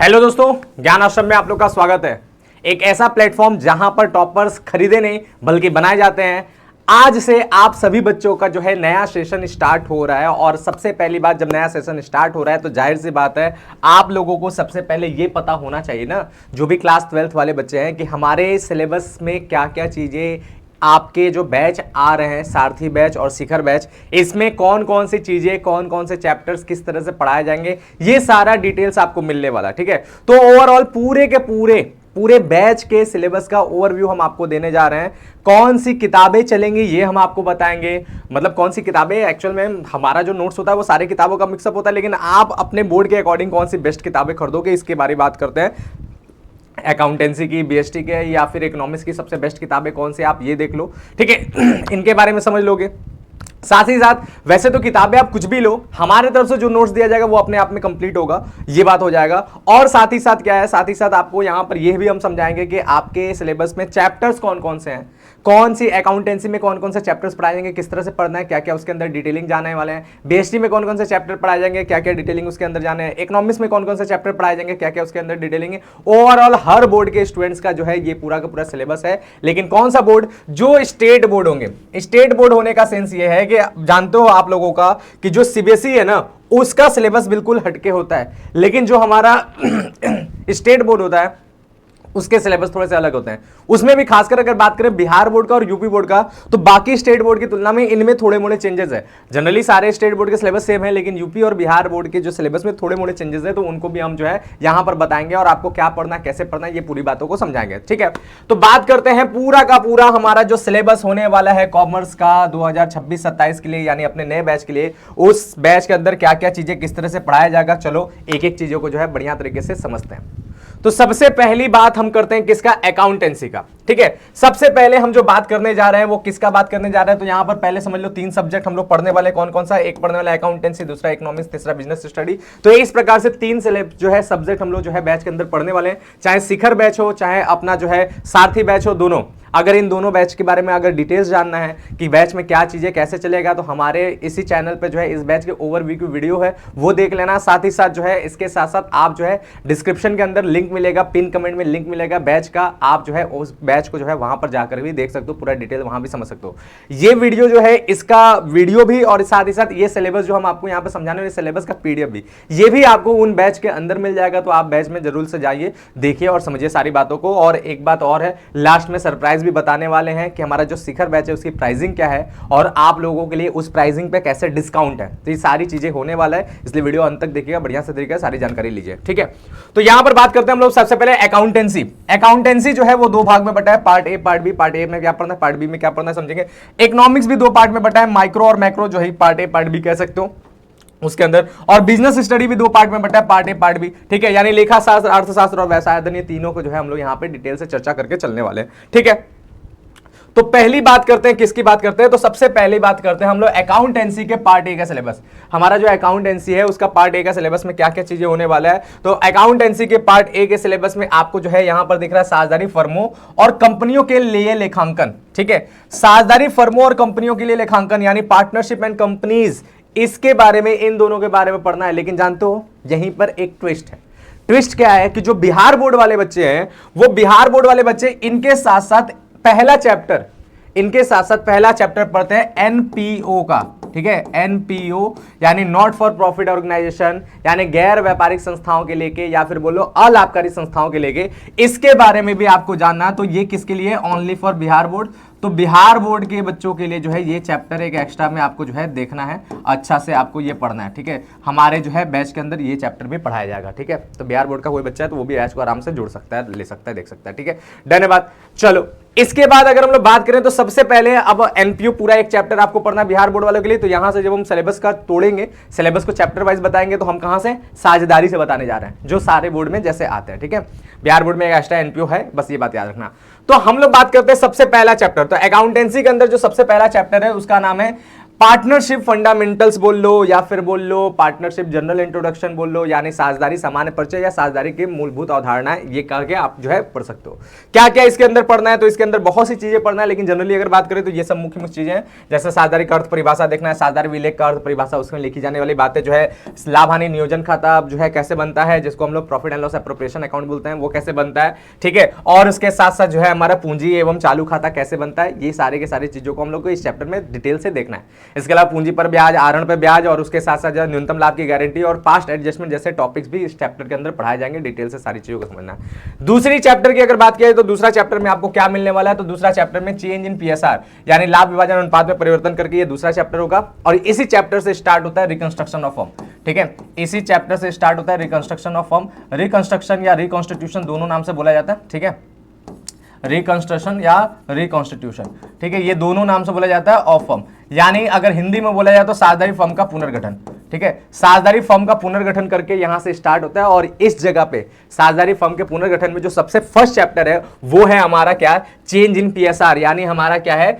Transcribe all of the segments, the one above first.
Hello दोस्तों, ज्ञान आश्रम में आप लोग का स्वागत है। एक ऐसा प्लेटफॉर्म जहां पर टॉपर्स खरीदे नहीं बल्कि बनाए जाते हैं। आज से आप सभी बच्चों का जो है नया सेशन स्टार्ट हो रहा है और सबसे पहली बात, जब नया सेशन स्टार्ट हो रहा है तो जाहिर सी बात है आप लोगों को सबसे पहले ये पता होना चाहिए ना, जो भी क्लास 12th वाले बच्चे हैं, कि हमारे सिलेबस में क्या क्या चीजें, आपके जो बैच आ रहे हैं सारथी बैच और शिखर बैच, इसमें कौन कौन सी चीजें, कौन कौन से चैप्टर्स किस तरह से पढ़ाए जाएंगे, ये सारा डिटेल्स आपको मिलने वाला। ठीक है, तो ओवरऑल पूरे के पूरे बैच के सिलेबस का ओवरव्यू हम आपको देने जा रहे हैं। कौन सी किताबें चलेंगी ये हम आपको बताएंगे, मतलब कौन सी किताबें, एक्चुअल में हमारा जो नोट्स होता है वो सारी किताबों का मिक्सअप होता है, लेकिन आप अपने बोर्ड के अकॉर्डिंग कौन सी बेस्ट किताबें खरीदोगे इसके बारे में बात करते हैं। अकाउंटेंसी की, बीएसटी के या फिर इकोनॉमिक्स की सबसे बेस्ट किताबें कौन सी, आप ये देख लो। ठीक है, इनके बारे में समझ लोगे। साथ ही साथ वैसे तो किताबें आप कुछ भी लो, हमारे तरफ से जो नोट्स दिया जाएगा वो अपने आप में कंप्लीट होगा, ये बात हो जाएगा। और साथ ही साथ क्या है, साथ ही साथ आपको यहां पर यह भी हम समझाएंगे कि आपके सिलेबस में चैप्टर्स कौन कौन से हैं, कौन सी अकाउंटेंसी में कौन कौन से चैप्टर्स पढ़ाए जाएंगे, किस तरह से पढ़ना है, क्या क्या उसके अंदर डिटेलिंग जाने वाले हैं। बीएसटी में कौन कौन से चैप्टर पढ़ाए जाएंगे, क्या क्या डिटेलिंग उसके अंदर जाने हैं। इकोनॉमिक्स में कौन कौन से चैप्टर पढ़ाए जाएंगे, क्या क्या उसके अंदर डिटेलिंग है। ओवरऑल हर बोर्ड के स्टूडेंट्स का जो है ये पूरा का पूरा सिलेबस है। लेकिन कौन सा बोर्ड, जो स्टेट बोर्ड होंगे। स्टेट बोर्ड होने का सेंस ये है कि जानते हो आप लोगों का कि जो सीबीएसई है ना, उसका सिलेबस बिल्कुल हटके होता है, लेकिन जो हमारा स्टेट बोर्ड होता है उसके सिलेबस थोड़े से अलग होते हैं। उसमें भी खासकर अगर बात करें बिहार बोर्ड का और यूपी बोर्ड का, तो बाकी स्टेट बोर्ड की तुलना में इनमें थोड़े मोड़े चेंजेस है। जनरली सारे स्टेट बोर्ड के सिलेबस सेम है, लेकिन यूपी और बिहार बोर्ड के जो सिलेबस में थोड़े मोड़े चेंजेस है, तो उनको भी हम जो है यहां पर बताएंगे और आपको क्या पढ़ना, कैसे पढ़ना, ये पूरी बातों को समझाएंगे। ठीक है, तो बात करते हैं पूरा का पूरा हमारा जो सिलेबस होने वाला है कॉमर्स का 2026-27 के लिए, यानी अपने नए बैच के लिए। उस बैच के अंदर क्या क्या चीजें किस तरह से पढ़ाया जाएगा, चलो एक एक चीजों को जो है बढ़िया तरीके से समझते हैं। तो सबसे पहली बात हम करते हैं किसका, अकाउंटेंसी का। ठीक है, सबसे पहले हम जो बात करने जा रहे हैं वो किसका बात करने जा रहे हैं, तो यहां पर पहले समझ लो 3 सब्जेक्ट हम लोग पढ़ने वाले। कौन कौन सा, एक पढ़ने वाला अकाउंटेंसी, दूसरा इकोनॉमिक्स, तीसरा बिजनेस स्टडी। तो इस प्रकार से 3 जो है सब्जेक्ट हम लोग जो है बैच के अंदर पढ़ने वाले हैं। चाहे शिखर बैच हो, चाहे अपना जो है सारथी बैच हो, दोनों। अगर इन दोनों बैच के बारे में अगर डिटेल्स जानना है कि बैच में क्या चीजें कैसे चलेगा, तो हमारे इसी चैनल पे जो है इस बैच के ओवरव्यू की वीडियो है वो देख लेना। साथ ही साथ जो है इसके साथ साथ आप जो है डिस्क्रिप्शन के अंदर लिंक मिलेगा, पिन कमेंट में लिंक मिलेगा बैच का, आप जो है उस बैच को जो है वहां पर जाकर भी देख सकते हो, पूरा डिटेल वहां भी समझ सकते हो। ये वीडियो जो है इसका वीडियो भी, और साथ ही साथ ये सिलेबस जो हम आपको यहाँ पे समझाने वाले सिलेबस का पीडीएफ भी, ये भी आपको उन बैच के अंदर मिल जाएगा। तो आप बैच में जरूर से जाइए, देखिए और समझिए सारी बातों को। और एक बात और है, लास्ट में सरप्राइज भी बताने वाले हैं कि हमारा जो शिखर बैच है उसकी प्राइसिंग क्या है और आप लोगों के लिए उस प्राइसिंग पे कैसे डिस्काउंट है। तो ये सारी चीजें होने वाला है, इसलिए वीडियो अंत तक देखिएगा, बढ़िया से तरीके से सारी जानकारी लीजिए। ठीक है, तो यहां पर बात करते हैं हम लोग सबसे पहले अकाउंटेंसी। अकाउंटेंसी जो है वो 2 भाग में बटा है, part A part B. Part A में क्या पढ़ना है, पार्ट बी में क्या पढ़ना है, समझेंगे। इकोनॉमिक्स भी 2 पार्ट में बटा है, माइक्रो और मैक्रो जो है पार्ट ए पार्ट बी कह सकते हो उसके अंदर। और बिजनेस स्टडी भी 2 पार्ट में बटा है, पार्ट ए पार्ट बी। ठीक है, यानी लेखा शास्त्र, अर्थशास्त्र और व्यवसाय अध्ययन, ये तीनों को जो है हम लोग यहाँ पे डिटेल से चर्चा करके चलने वाले हैं। ठीक है, तो पहली बात करते हैं किसकी बात करते हैं, तो सबसे पहली बात करते हैं हम लोग अकाउंटेंसी के पार्ट ए का सिलेबस। हमारा जो अकाउंटेंसी है उसका पार्ट ए का सिलेबस में क्या क्या चीजें होने वाला है। तो अकाउंटेंसी के पार्ट ए के सिलेबस में आपको जो है यहां पर दिख रहा है साझेदारी फर्मों और कंपनियों के लिए लेखांकन। ठीक है, साझेदारी फर्मों और कंपनियों के लिए लेखांकन यानी पार्टनरशिप एंड कंपनीज, इसके बारे में, इन दोनों के बारे में पढ़ना है। लेकिन जानते हो यहीं पर एक ट्विस्ट है। ट्विस्ट क्या है कि जो बिहार बोर्ड वाले बच्चे हैं, वो बिहार बोर्ड वाले बच्चे इनके साथ साथ पहला चैप्टर पढ़ते हैं एनपीओ का। ठीक है, एनपीओ यानी नॉट फॉर प्रॉफिट ऑर्गेनाइजेशन, यानी गैर व्यापारिक संस्थाओं के लेके, या फिर बोलो अलाभकारी संस्थाओं के लेके, इसके बारे में भी आपको जानना है। तो ये किसके लिए, ओनली फॉर बिहार बोर्ड। तो बिहार बोर्ड के बच्चों के लिए जो है ये चैप्टर एक एक्स्ट्रा में आपको जो है देखना है, अच्छा से आपको ये पढ़ना है। ठीक है, हमारे जो है बैच के अंदर ये चैप्टर भी पढ़ाया जाएगा। ठीक है, तो बिहार बोर्ड का कोई बच्चा है तो वो भी बैच को आराम से जुड़ सकता है, ले सकता है, देख सकता है। ठीक है, धन्यवाद। चलो इसके बाद अगर हम लोग बात करें तो सबसे पहले अब एनपीओ पूरा एक चैप्टर आपको पढ़ना बिहार बोर्ड वालों के लिए। तो यहां से जब हम सिलेबस का तोड़ेंगे, सिलेबस को चैप्टर वाइज बताएंगे, तो हम कहां से, साझेदारी से बताने जा रहे हैं, जो सारे बोर्ड में जैसे आते हैं। ठीक है, बिहार बोर्ड में एक एक्स्ट्रा एनपीओ है, बस ये बात याद रखना। तो हम लोग बात करते हैं सबसे पहला चैप्टर। तो अकाउंटेंसी के अंदर जो सबसे पहला चैप्टर है उसका नाम है पार्टनरशिप फंडामेंटल्स बोल लो या फिर बोल लो पार्टनरशिप जनरल इंट्रोडक्शन बोल लो, यानी साझेदारी सामान्य परिचय या साझेदारी की मूलभूत अवधारणाएं, ये करके आप जो है पढ़ सकते हो। क्या क्या इसके अंदर पढ़ना है, तो इसके अंदर बहुत सी चीजें पढ़ना है, लेकिन जनरली अगर बात करें तो ये सब मुख्य मुख्य चीजें हैं। जैसे साझेदारी का अर्थ परिभाषा देखना है, साझेदारी विलेख का अर्थ परिभाषा, उसमें लिखी जाने वाली बातें जो है, लाभ हानि नियोजन खाता जो है कैसे बनता है, जिसको हम लोग profit and loss appropriation account बोलते हैं, वो कैसे बनता है, ठीक है। और उसके साथ साथ जो है हमारा पूंजी एवं चालू खाता कैसे बनता है, ये सारे के सारी चीजों को हम लोग को इस चैप्टर में डिटेल से देखना है। इसके अलावा पूंजी पर ब्याज, आहरण पर ब्याज, और उसके साथ साथ जो न्यूनतम लाभ की गारंटी और पास्ट एडजस्टमेंट जैसे टॉपिक्स भी इस चैप्टर के अंदर पढ़ाए जाएंगे। डिटेल से सारी चीजों को समझना है। दूसरी चैप्टर की अगर बात किया तो दूसरा चैप्टर में आपको क्या मिलने वाला है, तो दूसरा चैप्टर में चेंज इन पीएसआर यानी लाभ विभाजन अनुपात में परिवर्तन करके, ये दूसरा चैप्टर होगा। और इसी चैप्टर से स्टार्ट होता है रिकंस्ट्रक्शन ऑफ फर्म, ठीक है। इसी चैप्टर से स्टार्ट होता है रिकंस्ट्रक्शन ऑफ फर्म। रिकंस्ट्रक्शन या रिकॉन्स्टिट्यूशन दोनों नाम से बोला जाता है, ठीक है। रिकंस्ट्रक्शन या रिकॉन्स्टिट्यूशन, ठीक है, ये दोनों नाम से बोला जाता है ऑफ फर्म। यानी अगर हिंदी में बोला जाए तो साझेदारी फर्म का पुनर्गठन, ठीक है। साझेदारी फर्म का पुनर्गठन करके यहां से स्टार्ट होता है। और इस जगह पे साझेदारी फर्म के पुनर्गठन में जो सबसे फर्स्ट चैप्टर है वो है हमारा क्या, चेंज इन पीएसआर, यानी हमारा क्या है,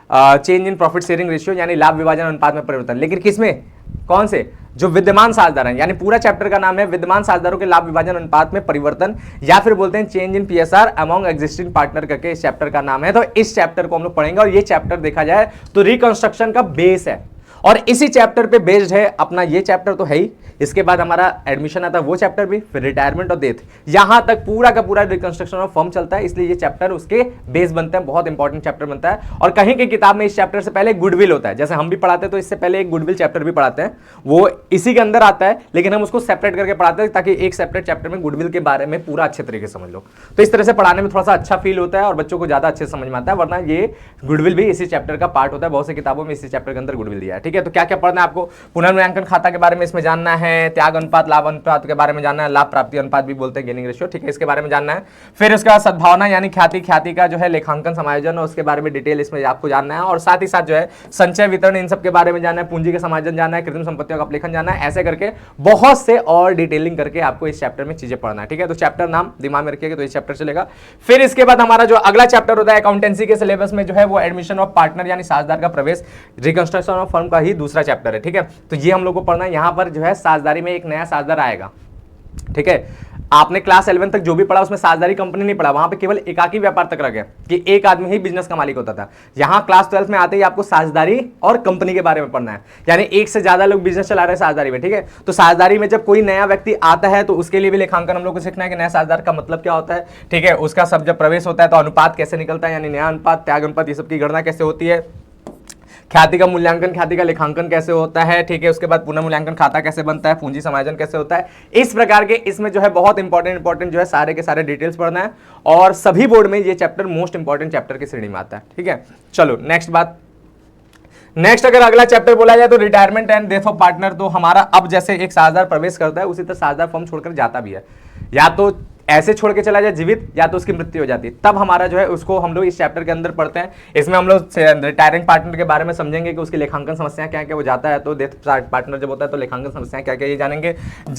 change in profit sharing ratio, यानी लाभ विभाजन अनुपात में परिवर्तन। लेकिन किसमें, कौन से, जो विद्यमान साझेदार हैं, यानी पूरा चैप्टर का नाम है विद्यमान साझेदारों के लाभ विभाजन अनुपात में परिवर्तन, या फिर बोलते हैं change in PSR among existing partner करके इस चैप्टर का नाम है। तो इस चैप्टर को हम लोग पढ़ेंगे। और ये चैप्टर देखा जाए तो रिकंस्ट्रक्शन का बेस है, और इसी चैप्टर पे बेस्ड है अपना ये चैप्टर तो है ही। इसके बाद हमारा एडमिशन आता है वो चैप्टर भी, फिर रिटायरमेंट और डेथ, यहां तक पूरा का पूरा रिकंस्ट्रक्शन ऑफ फर्म चलता है। इसलिए ये चैप्टर उसके बेस बनते हैं, बहुत इंपॉर्टेंट चैप्टर बनता है। और कहीं की किताब में इस चैप्टर से पहले गुडविल होता है, जैसे हम भी पढ़ाते हैं तो इससे पहले एक गुडविल चैप्टर भी पढ़ाते हैं, वो इसी के अंदर आता है, लेकिन हम उसको सेपरेट करके पढ़ाते हैं ताकि एक सेपरेट चैप्टर में गुडविल के बारे में पूरा अच्छे तरीके से समझ लो। तो इस तरह से पढ़ाने में थोड़ा सा अच्छा फील होता है और बच्चों को ज्यादा अच्छे से समझ में आता है। वरना ये गुडविल भी इसी चैप्टर का पार्ट होता है, बहुत सी किताबों में इसी चैप्टर के अंदर गुडविल दिया है, ठीक है। तो क्या क्या पढ़ना है आपको, पुनर्मूल्यांकन खाता के बारे में इसमें जानना है, त्याग अनुपात, लाभ अनुपात के बारे में जानना है, लाभ प्राप्ति अनुपात भी बोलते हैं गेनिंग रेशियो, ठीक है, इसके बारे में जानना है। फिर उसके बाद सद्भावना यानी ख्याति, ख्याति का जो है लेखांकन समायोजन, और उसके बारे में डिटेल इसमें आपको जानना है। और साथ ही साथ जो है संचय वितरण, इन सब के बारे में जानना है, पूंजी का समायोजन जानना है, कृत्रिम संपत्तियों का अपलेखन जानना है, ऐसे करके बहुत से और डिटेलिंग करके आपको इस चैप्टर में चीजें पढ़ना है, ठीक है। तो चैप्टर नाम दिमाग में रखिएगा तो इस चैप्टर चलेगा। फिर इसके बाद हमारा जो अगला चैप्टर होता है अकाउंटेंसी के सिलेबस में जो है वो एडमिशन ऑफ पार्टनर यानी साझेदार का प्रवेश, रिकंस्ट्रक्शन ऑफ फर्म का ही दूसरा चैप्टर है, ठीक है। तो ये हम लोग को पढ़ना है। यहां पर जो है साझेदारी में एक नया साझेदार आएगा, ठीक है। आपने क्लास 11 तक जो भी पढ़ा उसमें साझेदारी कंपनी नहीं पढ़ा, वहां पे केवल एकाकी व्यापार तक रह गया कि एक आदमी ही बिजनेस का मालिक होता था। यहां क्लास 12 में आते ही आपको साझेदारी और कंपनी के बारे में पढ़ना है, यानी एक से ज्यादा लोग बिजनेस चला रहे हैं साझेदारी में, ठीक है। तो साझेदारी में जब कोई नया व्यक्ति आता है तो उसके लिए भी लेखांकन हम लोग को सीखना है कि नया साझेदार का मतलब क्या होता है, ठीक है। उसका सब जब प्रवेश होता है तो अनुपात कैसे निकलता है, यानी नया अनुपात, त्याग अनुपात, ये सब की गणना कैसे होती है, ख्याति का मूल्यांकन, ख्याति का लेखांकन कैसे होता है, ठीक है। उसके बाद पुनर्मूल्यांकन खाता कैसे बनता है, पूंजी समायोजन कैसे होता है, इस प्रकार के इसमें जो है बहुत इंपॉर्टेंट जो है सारे के सारे डिटेल्स पढ़ना है। और सभी बोर्ड में ये चैप्टर मोस्ट इंपॉर्टेंट चैप्टर की श्रेणी में आता है, ठीक है। चलो नेक्स्ट बात, नेक्स्ट अगर अगला चैप्टर बोला जाए तो retirement and death of partner. तो हमारा अब जैसे एक साझेदार प्रवेश करता है उसी तरह साझेदार फर्म छोड़कर जाता भी है, या तो ऐसे छोड़ के चला जाए जीवित, या तो उसकी मृत्यु हो जाती है, तब हमारा जो है उसको हम लोग इस चैप्टर के अंदर पढ़ते हैं। इसमें हम लोग रिटायरिंग पार्टनर के बारे में समझेंगे कि उसकी लेखांकन समस्याएं क्या क्या, वो जाता है तो डेथ पार्टनर जब होता है तो लेखांकन समस्याएं क्या क्या ये जानेंगे।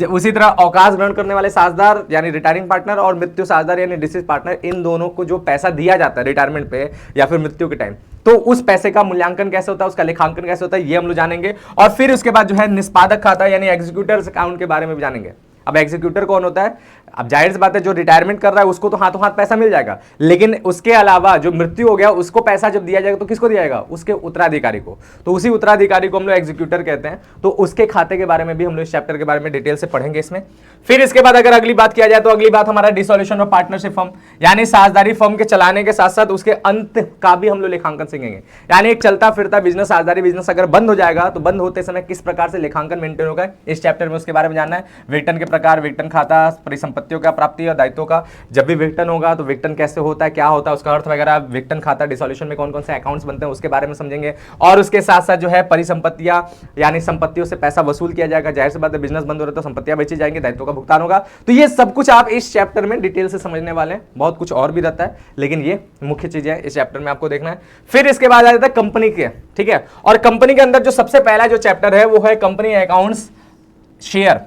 उसी तरह अवकाश ग्रहण करने वाले साझेदार यानी रिटायरिंग पार्टनर और मृत्यु साझेदार यानी डिसीज पार्टनर, इन दोनों को जो पैसा दिया जाता है रिटायरमेंट पे या फिर मृत्यु के टाइम, तो उस पैसे का मूल्यांकन कैसे होता है, उसका लेखांकन कैसे होता है, ये हम लोग जानेंगे। और फिर उसके बाद जो है निष्पादक खाता यानी एग्जीक्यूटर्स अकाउंट के बारे में भी जानेंगे। अब एग्जीक्यूटर कौन होता है, अब जाहिर सी बात है जो रिटायरमेंट कर रहा है उसको तो हाथों हाथ पैसा मिल जाएगा, लेकिन उसके अलावा जो मृत्यु हो गया उसको पैसा जब दिया जाएगा तो किसको दिया जाएगा, उसके उत्तराधिकारी को। तो उसी उत्तराधिकारी को हम लोग एग्जीक्यूटर कहते हैं। तो उसके खाते के बारे में भी हम लोग इस चैप्टर के बारे में डिटेल से पढ़ेंगे इसमें। फिर इसके बाद अगर अगली बात किया जाए तो अगली बात हमारा डिसोल्यूशन ऑफ पार्टनरशिप फर्म, यानी साझेदारी फर्म के चलाने के साथ साथ उसके अंत का भी हम लोग लेखांकन सीखेंगे। यानी एक चलता फिरता बिजनेस, साझेदारी बिजनेस अगर बंद हो जाएगा तो बंद होते समय किस प्रकार से लेखांकन मेंटेन होगा, इस चैप्टर में उसके बारे में जानना है। वेतन के प्रकार, वेतन खाता, परिसंपत्तियों का प्राप्ति और दायित्वों का, जब भी वेतन होगा तो वेतन कैसे होता है, क्या होता है, उसका अर्थ वगैरह, वेतन खाता डिसोल्यूशन में कौन कौन से अकाउंट्स बनते हैं उसके बारे में समझेंगे। और उसके साथ साथ जो है परिसंपत्तियां यानी संपत्तियों से पैसा वसूल किया जाएगा, जाहिर सी बात है बिजनेस बंद हो रहा है तो संपत्तियां बेची जाएंगी, दायित्वों का भुगतान होगा। तो ये सब कुछ आप इस चैप्टर में डिटेल से समझने वाले हैं। बहुत कुछ और भी रहता है लेकिन ये मुख्य चीजें इस चैप्टर में आपको देखना है। फिर इसके बाद आ जाता है कंपनी के, ठीक है। और कंपनी के अंदर जो सबसे पहला जो चैप्टर है वो है company accounts share.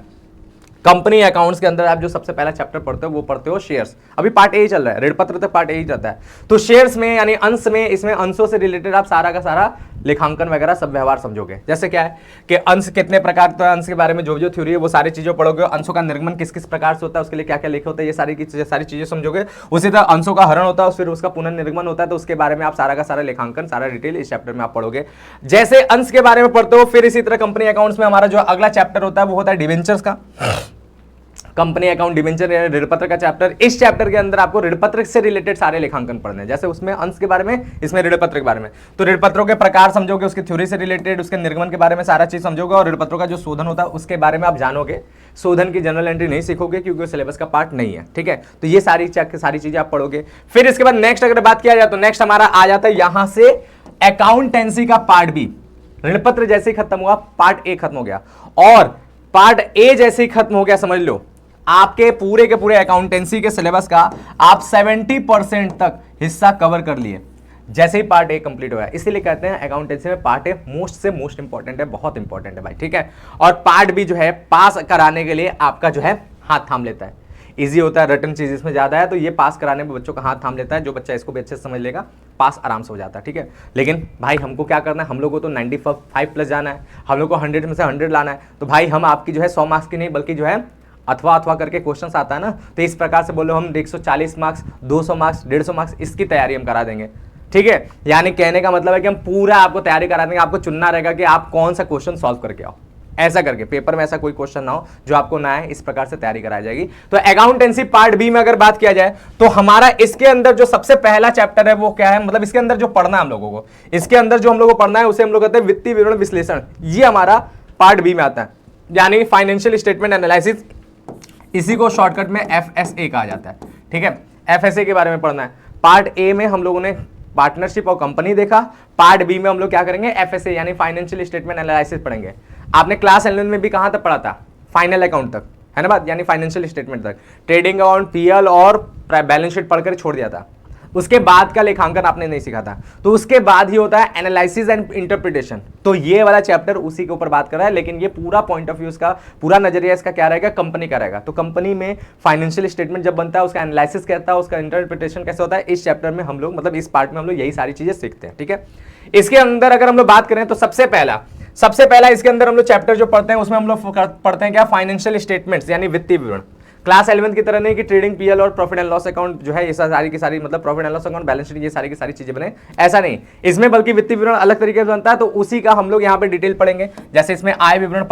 Company accounts के अंदर आप जो सबसे पहला चैप्टर पढ़ते हो वो पढ़ते हो शेयर्स। अभी पार्ट ए चल रहा है, ऋण पत्र तक पार्ट ए रहता है। तो शेयर्स में यानी अंश में, इसमें अंशों से रिलेटेड आप सारा का सारा लेखांकन वगैरह सब व्यवहार समझोगे। जैसे क्या है कि अंश कितने प्रकार, तो अंश के बारे में जो थ्योरी है वो सारी चीजें पढ़ोगे। अंशों का निर्गमन किस किस प्रकार से होता है, उसके लिए क्या क्या लिखे होता है, ये सारी चीजें समझोगे। उसी तरह अंशों का हरण होता है, फिर उसका पुनर्निर्गमन होता है, तो उसके बारे में आप सारा का सारा लेखांकन, सारा डिटेल इस चैप्टर में आप पढ़ोगे। जैसे अंश के बारे में पढ़ते हो, फिर इसी तरह कंपनी अकाउंट्स में हमारा जो अगला चैप्टर होता है वो होता है डिवेंचर्स का, कंपनी अकाउंट डिवेंचर या ऋणपत्र का चैप्टर। इस चैप्टर के अंदर आपको ऋणपत्र से रिलेटेड सारे लेखांकन पढ़ने हैं। जैसे उसमें अंश के बारे में, इसमें ऋणपत्र के बारे में, तो ऋणपत्रों के प्रकार समझोगे, उसकी थ्योरी से रिलेटेड, उसके निर्गमन के बारे में सारा चीज समझोगे, और ऋणपत्रों का जो शोधन होता है उसके बारे में आप जानोगे। शोधन की जनरल एंट्री नहीं सीखोगे क्योंकि वो सिलेबस का पार्ट नहीं है, ठीक है। तो ये सारी चीजें आप पढ़ोगे। फिर इसके बाद नेक्स्ट अगर बात किया जाए तो नेक्स्ट हमारा आ जाता है यहां से अकाउंटेंसी का पार्ट बी। ऋणपत्र जैसे ही खत्म हुआ, पार्ट ए खत्म हो गया, और पार्ट ए जैसे ही खत्म हो गया, समझ लो आपके पूरे के पूरे अकाउंटेंसी के सिलेबस का आप 70% तक हिस्सा कवर कर लिए जैसे ही पार्ट ए कंप्लीट हो गया। इसीलिए कहते हैं अकाउंटेंसी में पार्ट ए मोस्ट से मोस्ट इंपॉर्टेंट है, बहुत इंपॉर्टेंट है भाई, ठीक है। और पार्ट बी जो है पास कराने के लिए आपका जो है हाथ थाम लेता है। इजी होता है, रिटर्न चीज इसमें ज्यादा है, तो ये पास कराने में बच्चों का हाथ थाम लेता है। जो बच्चा इसको भी अच्छे से समझ लेगा, पास आराम से हो जाता है, ठीक है। लेकिन भाई हमको क्या करना है, हम लोग को तो 95 प्लस जाना है, हम लोग को 100 में से 100 लाना है। तो भाई हम आपकी जो है 100 मार्क्स की नहीं, बल्कि जो है अथवा करके क्वेश्चन आता है ना, तो इस प्रकार से बोलो हम 140 मार्क्स, 200 मार्क्स, 150 मार्क्स, इसकी तैयारी हम करा देंगे, ठीक है। यानी कहने का मतलब है कि हम पूरा आपको तैयारी करा देंगे। आपको चुनना रहेगा कि आप कौन सा क्वेश्चन सॉल्व करके आओ, ऐसा करके पेपर में ऐसा कोई क्वेश्चन ना हो जो आपको ना आए, इस प्रकार से तैयारी कराई जाएगी। तो अकाउंटेंसी पार्ट बी में अगर बात किया जाए तो हमारा इसके अंदर जो सबसे पहला चैप्टर है वो क्या है, मतलब इसके अंदर जो पढ़ना है हम लोगों को, इसके अंदर जो हम लोगों को पढ़ना है उसे हम लोग कहते हैं वित्तीय विवरण विश्लेषण। ये हमारा पार्ट बी में आता है, यानी फाइनेंशियल स्टेटमेंट एनालिसिस। इसी को शॉर्टकट में FSA कहा जाता है, ठीक है। FSA के बारे में पढ़ना है। पार्ट ए में हम लोगों ने पार्टनरशिप और कंपनी देखा, पार्ट बी में हम लोग क्या करेंगे, FSA यानी फाइनेंशियल स्टेटमेंट एनालिसिस पढ़ेंगे। आपने क्लास 11 में भी कहां तक पढ़ा था, फाइनल अकाउंट तक, है ना बात, यानी फाइनेंशियल स्टेटमेंट तक। ट्रेडिंग अकाउंट, PL और बैलेंस शीट पढ़कर छोड़ दिया था। उसके बाद का लेखांकन आपने नहीं सीखा था। तो उसके बाद ही होता है एनालिसिस एंड इंटरप्रिटेशन। तो ये वाला चैप्टर उसी के ऊपर बात कर रहा है, लेकिन ये पूरा पॉइंट ऑफ व्यू, इसका पूरा नजरिया इसका क्या रहेगा, कंपनी का रहेगा। तो कंपनी में फाइनेंशियल स्टेटमेंट जब बनता है, उसका एनालिसिस कैसा है, उसका इंटरप्रिटेशन कैसे होता है, इस चैप्टर में हम लोग, मतलब इस पार्ट में हम लोग यही सारी चीजें सीखते हैं, ठीक है। इसके अंदर अगर हम लोग बात करें तो सबसे पहला इसके अंदर हम लोग चैप्टर जो पढ़ते हैं उसमें हम लोग पढ़ते हैं क्या, फाइनेंशियल स्टेटमेंट्स यानी वित्तीय विवरण। क्लास 11 की तरह नहीं कि ट्रेडिंग, PL और प्रॉफिट एंड लॉस अकाउंट जो है ये सारी की सारी, मतलब profit and loss account, balance sheet, ये सारी की सारी चीजें बने, ऐसा नहीं। इसमें बल्कि वित्तीय विवरण अलग तरीके से बनता है, तो उसी का हम लोग यहाँ पे डिटेल पढ़ेंगे। जैसे इसमें आय विवरण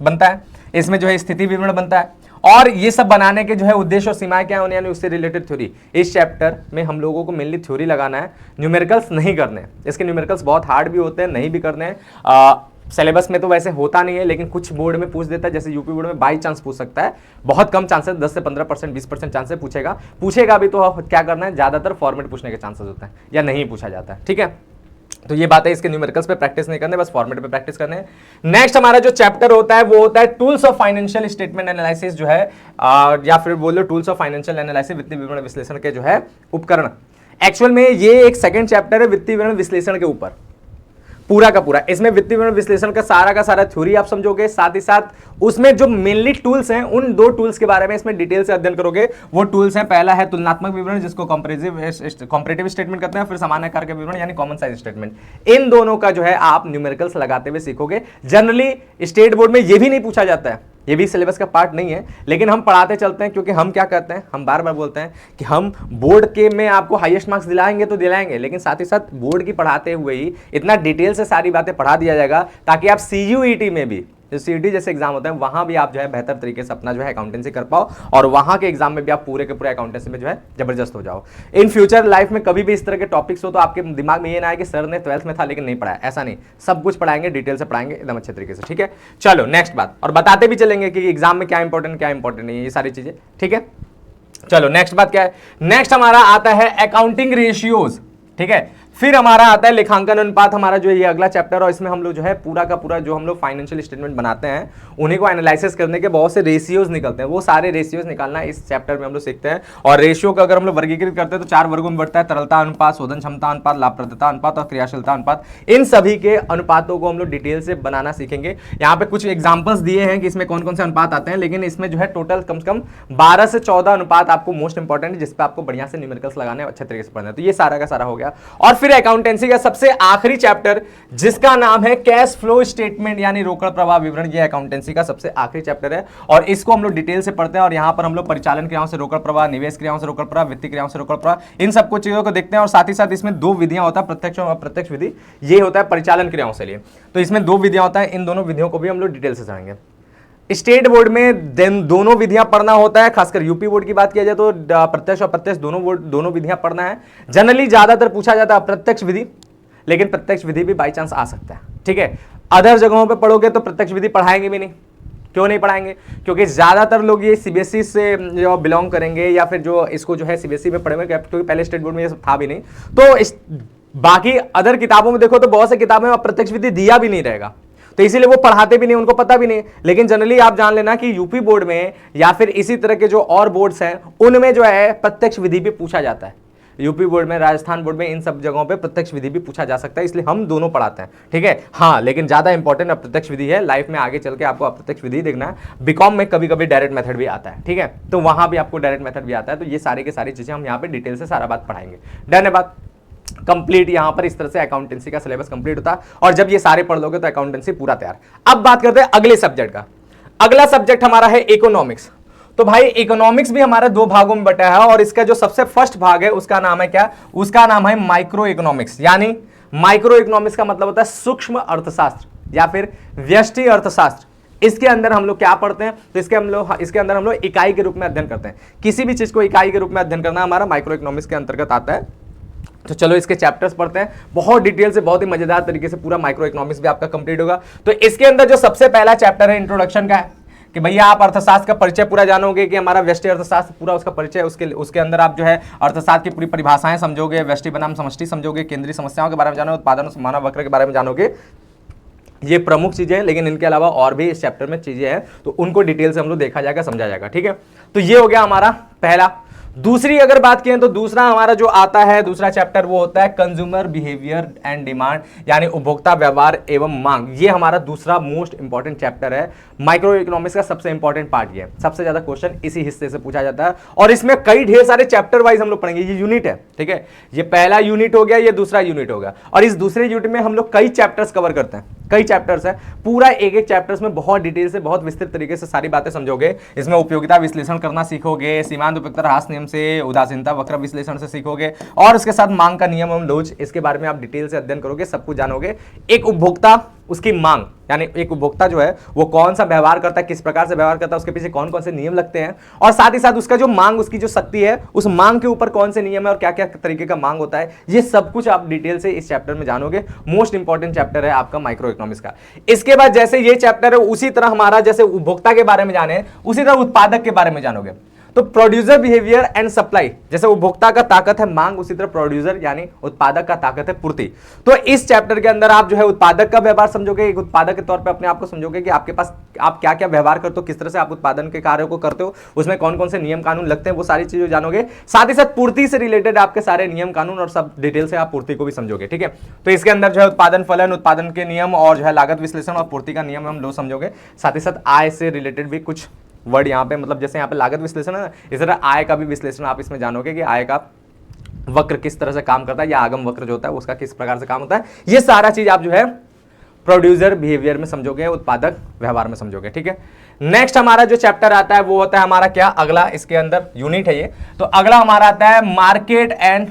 बनता है, इसमें जो है स्थिति विवरण बनता है, और ये सब बनाने के जो है उद्देश्य और सीमाएं क्या होने, यानी उससे रिलेटेड थ्योरी। इस चैप्टर में हम लोगों को मेनली थ्योरी लगाना है, न्यूमेरिकल्स नहीं करने। इसके न्यूमेरिकल्स बहुत हार्ड भी होते हैं, नहीं भी करने हैं। सिलेबस में तो वैसे होता नहीं है, लेकिन कुछ बोर्ड में पूछ देता है, जैसे यूपी बोर्ड में बाई चांस पूछ सकता है, बहुत कम चांसेस, 10 से 15%, 20% चांसेस पूछेगा भी, तो क्या करना है, ज्यादातर फॉर्मेट पूछने के चांसेस होते हैं या नहीं पूछा जाता है, ठीक है। तो ये बात है, इसके न्यूमेरिकल्स पे प्रैक्टिस नहीं करने, बस फॉर्मेट पे प्रैक्टिस करने हैं। नेक्स्ट हमारा जो चैप्टर होता है वो होता है tools of financial statement analysis, जो है या फिर बोलो टूल्स ऑफ फाइनेंशियल एनालिसिस, वित्तीय विवरण विश्लेषण के जो है उपकरण। एक्चुअल में ये एक सेकंड चैप्टर है वित्तीय विवरण विश्लेषण के ऊपर, पूरा का पूरा। इसमें वित्तीय विवरण विश्लेषण का सारा थ्योरी आप समझोगे, साथ ही साथ उसमें जो मेनली टूल्स हैं, उन 2 टूल्स के बारे में इसमें डिटेल से अध्ययन करोगे। वो टूल्स हैं, पहला है तुलनात्मक विवरण, जिसको कंपैरेटिव स्टेटमेंट कहते हैं, फिर सामान्य आकार के विवरण यानी कॉमन साइज स्टेटमेंट। इन दोनों का जो है आप न्यूमेरिकल्स लगाते हुए सीखोगे। जनरली स्टेट बोर्ड में ये भी नहीं पूछा जाता है, ये भी सिलेबस का पार्ट नहीं है, लेकिन हम पढ़ाते चलते हैं, क्योंकि हम क्या कहते हैं, हम बार बार बोलते हैं कि हम बोर्ड के में आपको हाईएस्ट मार्क्स दिलाएंगे तो दिलाएंगे, लेकिन साथ ही साथ बोर्ड की पढ़ाते हुए ही इतना डिटेल से सारी बातें पढ़ा दिया जाएगा, ताकि आप CUET में भी, जो CET जैसे एग्जाम होते हैं, वहां भी आप जो है बेहतर तरीके से अपना जो है अकाउंटेंसी कर पाओ, और वहां के एग्जाम में भी आप पूरे के पूरे अकाउंटेंसी में जो है जबरदस्त हो जाओ। इन फ्यूचर लाइफ में कभी भी इस तरह के टॉपिक्स हो तो आपके दिमाग में ये ना आए कि सर ने 12th में था लेकिन नहीं पढ़ाया, ऐसा नहीं, सब कुछ पढ़ाएंगे, डिटेल से पढ़ाएंगे एकदम अच्छे तरीके से, ठीक है। चलो नेक्स्ट बात, और बताते भी चलेंगे कि एग्जाम में क्या इंपॉर्टेंट नहीं है, ये सारी चीजें, ठीक है। चलो नेक्स्ट बात क्या है, नेक्स्ट हमारा आता है अकाउंटिंग रेशियोज, ठीक है। फिर हमारा आता है लेखांकन अनुपात, हमारा जो ये अगला चैप्टर, और इसमें हम लोग जो है पूरा का पूरा जो हम लोग फाइनेंशियल स्टेटमेंट बनाते हैं, उन्हीं को एनालिसिस करने के बहुत से रेशियोज निकलते हैं, वो सारे रेशियोज निकालना इस चैप्टर में हम लोग सीखते हैं। और रेशियो को अगर हम लोग वर्गीकृत करते हैं तो 4 वर्गों में बढ़ता है, तरलता अनुपात, शोधन क्षमता अनुपात, लाभप्रदता अनुपात और क्रियाशीलता अनुपात। इन सभी के अनुपातों को हम लोग डिटेल से बनाना सीखेंगे। यहाँ पे कुछ एग्जाम्पल्स दिए हैं कि इसमें कौन कौन से अनुपात आते हैं, लेकिन इसमें जो है टोटल कम से कम 12 से 14 अनुपात आपको मोस्ट इंपॉर्टेंट है, जिसपे आपको बढ़िया से न्यूमेरिकल्स लगाने अच्छे तरीके से पढ़ना है। तो ये सारा का सारा हो गया। और फिर फिर अकाउंटेंसी का सबसे आखिरी चैप्टर जिसका नाम है कैश फ्लो स्टेटमेंट यानी रोकड़ प्रवाह विवरण, ये अकाउंटेंसी का सबसे आखिरी चैप्टर है और इसको हम लोग डिटेल से पढ़ते हैं और यहां पर हम लोग परिचालन क्रियाओं से रोकड़ प्रवाह, निवेश क्रियाओं से रोकड़ प्रवाह, वित्तीय क्रियाओं से रोकड़ प्रवाह, इन सबको चीजों को देखते हैं और साथ ही साथ इसमें दो विधियां होता है, प्रत्यक्ष और अप्रत्यक्ष विधि। ये होता है परिचालन क्रियाओं से लिए, तो इसमें दो विधियां होता है, इन दोनों विधियों को भी हम लोग डिटेल से जानेंगे। स्टेट बोर्ड में दोनों विधियां पढ़ना होता है, खासकर यूपी बोर्ड की बात किया जाए तो प्रत्यक्ष और अप्रत्यक्ष दोनों विधियां पढ़ना है। जनरली ज्यादातर पूछा जाता है अप्रत्यक्ष विधि, लेकिन प्रत्यक्ष विधि भी बाई चांस आ सकता है, ठीक है। अदर जगहों पे पढ़ोगे तो प्रत्यक्ष विधि पढ़ाएंगे भी नहीं। क्यों नहीं पढ़ाएंगे? क्योंकि ज्यादातर लोग ये सीबीएसई से जो बिलोंग करेंगे या फिर जो इसको जो है सीबीएसई में पढ़ेंगे, क्योंकि पहले स्टेट बोर्ड में ये सब था भी नहीं। तो बाकी अदर किताबों में देखो तो बहुत सी किताबों में प्रत्यक्ष विधि दिया भी नहीं रहेगा, तो इसीलिए वो पढ़ाते भी नहीं, उनको पता भी नहीं। लेकिन जनरली आप जान लेना कि यूपी बोर्ड में या फिर इसी तरह के जो और बोर्ड्स हैं उनमें जो है प्रत्यक्ष विधि भी पूछा जाता है। यूपी बोर्ड में, राजस्थान बोर्ड में, इन सब जगहों पे प्रत्यक्ष विधि भी पूछा जा सकता है, इसलिए हम दोनों पढ़ाते हैं, ठीक है। हाँ, लेकिन ज्यादा इंपॉर्टेंट अप्रत्यक्ष विधि है। लाइफ में आगे चल के आपको अप्रत्यक्ष विधि देखना है। बीकॉम में कभी कभी डायरेक्ट मेथड भी आता है, ठीक है, तो वहां भी आपको डायरेक्ट मेथड भी आता है। तो ये सारी की सारी चीजें हम यहाँ पे डिटेल से सारा बात पढ़ाएंगे। डन है बात कंप्लीट। यहां पर इस तरह से अकाउंटेंसी का सिलेबस कंप्लीट होता है और जब ये सारे पढ़ लोगे तो अकाउंटेंसी पूरा तैयार। अब बात करते हैं अगले सब्जेक्ट का। अगला सब्जेक्ट हमारा है इकोनॉमिक्स। तो भाई इकोनॉमिक्स भी हमारे दो भागों में बटा है और इसका जो सबसे फर्स्ट भाग है उसका नाम है क्या? उसका नाम है माइक्रो इकोनॉमिक्स। यानी माइक्रो इकोनॉमिक्स का मतलब होता है सूक्ष्म अर्थशास्त्र या फिर व्यष्टि अर्थशास्त्र। इसके अंदर हम लोग क्या पढ़ते हैं? तो इसके अंदर हम लोग इकाई के रूप में अध्ययन करते हैं। किसी भी चीज को इकाई के रूप में अध्ययन करना हमारा माइक्रो इकोनॉमिक्स के अंतर्गत आता है। तो चलो इसके चैप्टर्स पढ़ते हैं, बहुत डिटेल से, बहुत ही मजेदार तरीके से पूरा माइक्रो इकोनॉमिक्स भी आपका कंप्लीट होगा। तो इसके अंदर जो सबसे पहला चैप्टर है इंट्रोडक्शन का है कि भैया आप अर्थशास्त्र का परिचय पूरा जानोगे कि हमारा व्यष्टि अर्थशास्त्र पूरा उसका परिचय, उसके अंदर आप जो है अर्थशास्त्र की पूरी परिभाषाएं समझोगे, व्यष्टि बनाम समष्टि समझोगे, केंद्रीय समस्याओं के बारे में जानोगे, उत्पादन मानव वक्र के बारे में जानोगे। ये प्रमुख चीजें हैं, लेकिन इनके अलावा और भी इस चैप्टर में चीजें हैं, तो उनको डिटेल से हम लोग देखा जाएगा, समझा जाएगा, ठीक है। तो ये हो गया हमारा पहला। दूसरी अगर बात करें तो दूसरा हमारा जो आता है दूसरा चैप्टर वो होता है कंज्यूमर बिहेवियर एंड डिमांड, यानी उपभोक्ता व्यवहार एवं मांग। ये हमारा दूसरा मोस्ट इंपॉर्टेंट चैप्टर है। माइक्रो इकोनॉमिक्स का सबसे इंपॉर्टेंट पार्ट ये है, सबसे ज्यादा क्वेश्चन इसी हिस्से से पूछा जाता है और इसमें कई ढेर सारे चैप्टर वाइज हम लोग पढ़ेंगे। ये यूनिट है, ठीक है, ये पहला यूनिट हो गया, ये दूसरा यूनिट हो गया और इस दूसरे यूनिट में हम लोग कई चैप्टर्स कवर करते हैं, कई चैप्टर्स है। पूरा एक एक चैप्टर्स में बहुत डिटेल से, बहुत विस्तृत तरीके से सारी बातें समझोगे। इसमें उपयोगिता विश्लेषण करना सीखोगे, सीमांत उपयोगिता ह्रास नियम से, उदासीनता वक्र विश्लेषण से सीखोगे और उसके साथ मांग का नियम एवं लोच, इसके बारे में आप डिटेल से अध्ययन करोगे, सब कुछ जानोगे। एक उपभोक्ता, उसकी मांग, यानी एक उपभोक्ता जो है वो कौन सा व्यवहार करता है, किस प्रकार से व्यवहार करता है, उसके पीछे कौन कौन से नियम लगते हैं और साथ ही साथ उसका जो मांग, उसकी जो शक्ति है, उस मांग के ऊपर कौन से नियम है और क्या क्या तरीके का मांग होता है, ये सब कुछ आप डिटेल से इस चैप्टर में जानोगे। मोस्ट इंपॉर्टेंट चैप्टर है आपका माइक्रो इकोनॉमिक्स का। इसके बाद जैसे ये चैप्टर है उसी तरह हमारा जैसे उपभोक्ता के बारे में जाने, उसी तरह उत्पादक के बारे में जानोगे। तो प्रोड्यूसर बिहेवियर एंड सप्लाई, जैसे उपभोक्ता का ताकत है मांग, उसी तरह प्रोड्यूसर यानी उत्पादक का ताकत है पूर्ति। तो इस चैप्टर के अंदर आप जो है उत्पादक का व्यवहार समझोगे, एक उत्पादक के तौर पे अपने आप को समझोगे कि आपके पास आप क्या क्या व्यवहार करते हो, किस तरह से आप उत्पादन के कार्यों को करते हो, उसमें कौन कौन से नियम कानून लगते हैं, वो सारी चीजें जानोगे। साथ ही साथ पूर्ति से रिलेटेड आपके सारे नियम कानून और सब डिटेल से आप पूर्ति को भी समझोगे, ठीक है। तो इसके अंदर जो है उत्पादन फलन, उत्पादन के नियम और जो है लागत विश्लेषण और पूर्ति का नियम हम लोग समझोगे। साथ ही साथ आय से रिलेटेड भी कुछ वर्ड यहाँ पे, मतलब जैसे यहाँ पे लागत विश्लेषण है, इस तरह आय का भी विश्लेषण आप इसमें जानोगे कि आय का वक्र किस तरह से काम करता है या आगम वक्र जो होता है उसका किस प्रकार से काम होता है। ये सारा चीज आप जो है प्रोड्यूसर बिहेवियर में समझोगे, उत्पादक व्यवहार में समझोगे, ठीक है। नेक्स्ट हमारा जो चैप्टर आता है वो होता है हमारा क्या, अगला इसके अंदर यूनिट है ये। तो अगला हमारा आता है मार्केट एंड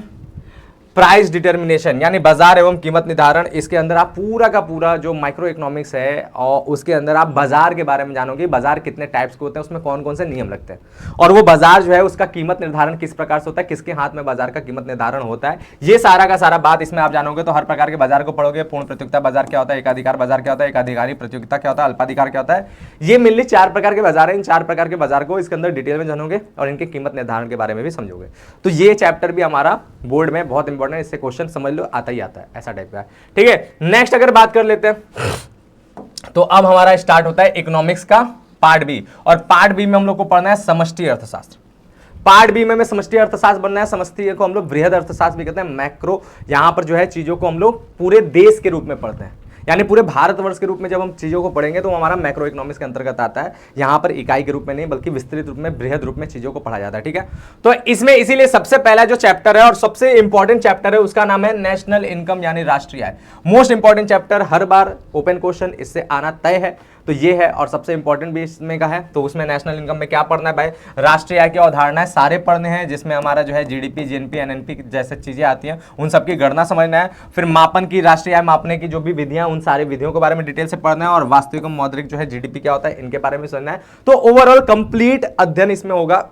प्राइस डिटर्मिनेशन, यानी बाजार एवं कीमत निर्धारण। इसके अंदर आप पूरा का पूरा जो माइक्रो इकोनॉमिक्स है और उसके अंदर आप बाजार के बारे में जानोगे, बाजार कितने टाइप्स के होते हैं, उसमें कौन कौन से नियम लगते हैं और वो बाजार जो है उसका कीमत निर्धारण किस प्रकार से होता है, किसके हाथ में बाजार का कीमत निर्धारण होता है, ये सारा का सारा बात इसमें आप जानोगे। तो हर प्रकार के बाजार को पढ़ोगे। पूर्ण प्रतियोगिता बाजार क्या होता है, एकाधिकार बाजार क्या होता है, एकाधिकारी प्रतियोगिता क्या होता है, अल्पाधिकार क्या होता है, ये मेनली 4 प्रकार के बाजार है। इन 4 प्रकार के बाजार को इसके अंदर डिटेल में जानोगे और इनके कीमत निर्धारण के बारे में भी समझोगे। तो ये चैप्टर भी हमारा बोर्ड में बहुत इंपॉर्टेंट है, इससे क्वेश्चन समझ लो आता ही आता है, ऐसा टाइप का है, ठीक है। नेक्स्ट अगर बात कर लेते हैं तो अब हमारा स्टार्ट होता है इकोनॉमिक्स का पार्ट बी और पार्ट बी में हम लोग को पढ़ना है समष्टि अर्थशास्त्र। पार्ट बी में समष्टि अर्थशास्त्र बनना है। समष्टि को हम लोग बृहद अर्थशास्त्र भी कहते हैं। मैक्रो, यहां पर जो है चीजों को हम लोग पूरे देश के रूप में पढ़ते हैं, यानी पूरे भारतवर्ष के रूप में जब हम चीजों को पढ़ेंगे तो हमारा मैक्रो इकोनॉमिक्स के अंतर्गत आता है। यहां पर इकाई के रूप में नहीं बल्कि विस्तृत रूप में, बृहद रूप में चीजों को पढ़ा जाता है। ठीक है, तो इसमें इसीलिए सबसे पहला जो चैप्टर है और सबसे इंपॉर्टेंट चैप्टर है उसका नाम है नेशनल इनकम यानी राष्ट्रीय आय। मोस्ट इंपॉर्टेंट चैप्टर, हर बार ओपन क्वेश्चन इससे आना तय है, तो ये है और सबसे इंपॉर्टेंट भी इसमें का है। तो उसमें नेशनल इनकम में क्या पढ़ना है भाई, राष्ट्रीय आय की अवधारणाएं सारे पढ़ने हैं, जिसमें हमारा जो है जीडीपी, जीएनपी, एनएनपी जैसे चीजें आती हैं उन सबकी गणना समझना है। फिर मापन की, राष्ट्रीय आय मापने की जो भी विधियां, उन सारी विधियों के बारे में डिटेल से पढ़ना है और वास्तविक मौद्रिक जो है जीडीपी क्या होता है इनके बारे में समझना है। तो ओवरऑल कंप्लीट अध्ययन इसमें होगा।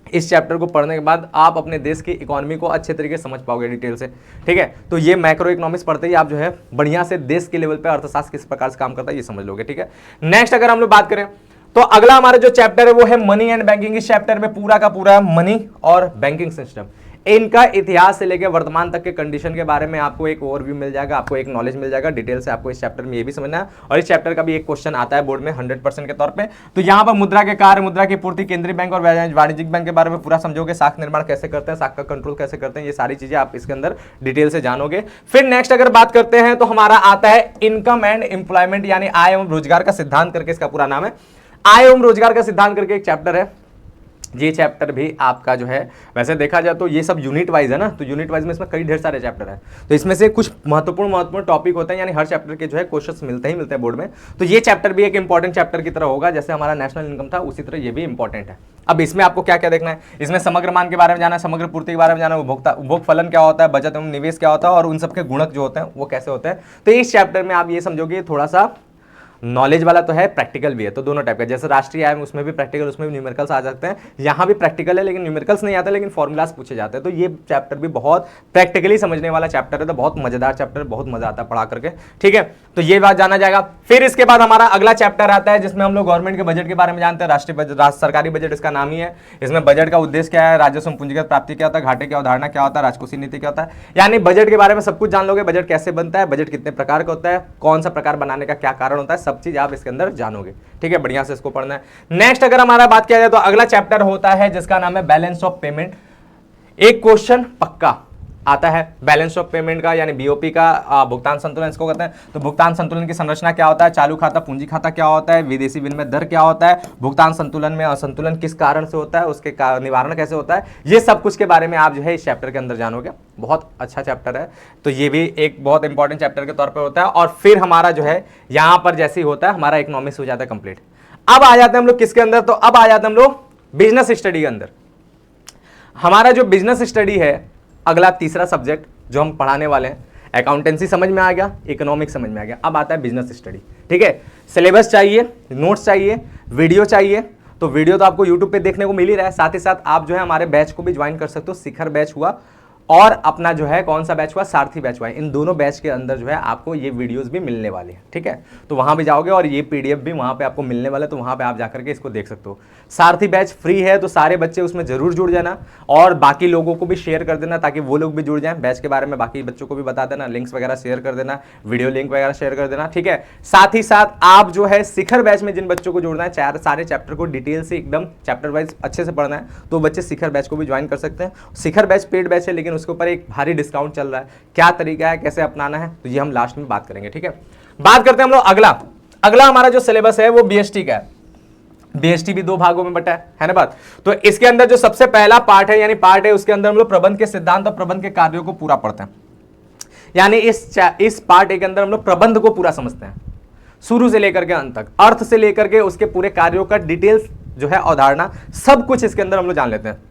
इस चैप्टर को पढ़ने के बाद आप अपने देश की इकोनॉमी को अच्छे तरीके से समझ पाओगे डिटेल से। ठीक है, तो ये मैक्रो इकोनॉमिक्स पढ़ते ही आप जो है बढ़िया से देश के लेवल पे अर्थशास्त्र किस प्रकार से काम करता है ये समझ लोगे। ठीक है, नेक्स्ट अगर हम लोग बात करें तो अगला हमारा जो चैप्टर है वो है मनी एंड बैंकिंग। इस चैप्टर में पूरा का पूरा मनी और बैंकिंग सिस्टम, इनका इतिहास से लेकर वर्तमान तक के कंडीशन के बारे में आपको एक ओवरव्यू मिल जाएगा, आपको एक नॉलेज मिल जाएगा। डिटेल से आपको इस चैप्टर में ये भी समझना है और इस चैप्टर का भी एक क्वेश्चन आता है बोर्ड में 100% के तौर पे। तो यहाँ पर मुद्रा के कार्य, मुद्रा की पूर्ति, केंद्रीय बैंक और वाणिज्यिक बैंक के बारे में पूरा समझोगे, साख निर्माण कैसे करते हैं, साख का कंट्रोल कैसे करते हैं, ये सारी चीजें आप इसके अंदर डिटेल से जानोगे। फिर नेक्स्ट अगर बात करते हैं तो हमारा आता है इनकम एंड एम्प्लॉयमेंट यानी आय एवं रोजगार का सिद्धांत करके इसका पूरा नाम है। आय एवं रोजगार का सिद्धांत करके एक चैप्टर है। ये चैप्टर भी आपका जो है वैसे देखा जाए तो ये सब यूनिट वाइज है ना, तो यूनिट वाइज में इसमें कई ढेर सारे चैप्टर हैं, तो इसमें से कुछ महत्वपूर्ण टॉपिक होते हैं, यानी हर चैप्टर के जो है क्वेश्चंस मिलते हैं बोर्ड में। तो ये चैप्टर भी एक इंपॉर्टेंट चैप्टर की तरह होगा, जैसे हमारा नेशनल इनकम था उसी तरह ये भी इंपॉर्टेंट है। अब इसमें आपको क्या क्या देखना है, इसमें समग्र मान के बारे में जाना है, समग्र पूर्ति के बारे में जाना है, उपभोग फलन क्या होता है, बचत एवं निवेश क्या होता है और उन सबके गुणक जो होते हैं वो कैसे होते हैं। तो इस चैप्टर में आप ये समझोगे थोड़ा सा नॉलेज वाला तो है, प्रैक्टिकल भी है, तो दोनों टाइप का, जैसे राष्ट्रीय आय में उसमें भी प्रैक्टिकल, उसमें भी न्यूमेरिकल्स आ सकते हैं। यहाँ भी प्रैक्टिकल है लेकिन न्यूमेरिकल्स नहीं आता, लेकिन फॉर्मूलाज पूछे जाते हैं। तो ये चैप्टर भी बहुत प्रैक्टिकली समझने वाला चैप्टर है, तो बहुत मजेदार चैप्टर है, बहुत मजा आता है पढ़ा करके। ठीक है, तो ये बात जाना जाएगा। फिर इसके बाद हमारा अगला चैप्टर आता है जिसमें हम लोग गवर्नमेंट के बजट के बारे में जानते हैं। राष्ट्रीय बजट, सरकारी बजट इसका नाम ही है। इसमें बजट का उद्देश्य क्या है, राजस्व पूंजीगत प्राप्ति क्या होता है, घाटे की अवधारणा क्या होता है, राजकोषीय नीति क्या होता है, यानी बजट के बारे में सब कुछ जान लोगे। बजट कैसे बनता है, बजट कितने प्रकार का होता है, कौन सा प्रकार बनाने का क्या कारण होता है, सब चीज आप इसके अंदर जानोगे। ठीक है, बढ़िया से इसको पढ़ना है। नेक्स्ट अगर हमारा बात किया जाए तो अगला चैप्टर होता है जिसका नाम है बैलेंस ऑफ पेमेंट। एक क्वेश्चन पक्का आता है बैलेंस ऑफ पेमेंट का, यानी बीओपी का, भुगतान संतुलन इसको कहते हैं। तो भुगतान संतुलन की संरचना क्या होता है, चालू खाता, पूंजी खाता क्या होता है, विदेशी विनिमय दर क्या होता है, भुगतान संतुलन में असंतुलन किस कारण से होता है, उसके निवारण कैसे होता है, ये सब कुछ के बारे में आप जो है इस चैप्टर के अंदर जानोगे। बहुत अच्छा चैप्टर है, तो ये भी एक बहुत इंपॉर्टेंट चैप्टर के तौर पर होता है। और फिर हमारा जो है यहाँ पर जैसे ही होता है हमारा इकोनॉमिक्स हो जाता है कंप्लीट। अब आ जाते हैं हम लोग किसके अंदर, तो अब आ जाते हैं हम लोग बिजनेस स्टडी के अंदर। हमारा जो बिजनेस स्टडी है अगला तीसरा सब्जेक्ट जो हम पढ़ाने वाले हैं, अकाउंटेंसी समझ में आ गया, इकोनॉमिक्स समझ में आ गया, अब आता है बिजनेस स्टडी। ठीक है, सिलेबस चाहिए, नोट्स चाहिए, वीडियो चाहिए, तो वीडियो तो आपको यूट्यूब पे देखने को मिल ही रहा है। साथ ही साथ आप जो है हमारे बैच को भी ज्वाइन कर सकते हो। शिखर बैच हुआ और अपना जो है कौन सा बैच हुआ, सारथी बैच हुआ। इन दोनों बैच के अंदर जो है आपको ये वीडियोस भी मिलने वाले हैं। ठीक है, तो वहां भी जाओगे और ये पीडीएफ भी वहां पे आपको मिलने वाला है, तो वहां पे आप जाकर के इसको देख सकते हो। सारथी बैच फ्री है, तो सारे बच्चे उसमें जरूर जुड़ जाना और बाकी लोगों को भी शेयर कर देना ताकि वो लोग भी जुड़ जाएं। बैच के बारे में बाकी बच्चों को भी बता देना, लिंक्स वगैरह शेयर कर देना, वीडियो लिंक वगैरह शेयर कर देना। ठीक है, साथ ही साथ आप जो है शिखर बैच में जिन बच्चों को जोड़ना है, सारे चैप्टर को डिटेल से एकदम चैप्टर वाइज अच्छे से पढ़ना है, तो बच्चे शिखर बैच को भी ज्वाइन कर सकते हैं। शिखर बैच पेड बैच है लेकिन उसके ऊपर एक भारी डिस्काउंट चल रहा है। क्या तरीका है, कैसे अपनाना है, तो ये हम लास्ट में बात करेंगे। ठीक है, बात करते हैं हम लोग अगला हमारा जो सिलेबस है वो बीएसटी का है। बीएसटी भी दो भागों में बटा है ना बात। तो इसके अंदर जो सबसे पहला पार्ट है, यानी पार्ट है, उसके अंदर हम लोग प्रबंध के सिद्धांत और प्रबंध के कार्यों को पूरा पढ़ते हैं। यानी इस पार्ट के अंदर हम लोग प्रबंध को पूरा समझते हैं, शुरू से लेकर के अंत तक, अर्थ से लेकर के उसके पूरे कार्यों का डिटेल्स जो है, अवधारणा, सब कुछ इसके अंदर हम लोग जान लेते हैं।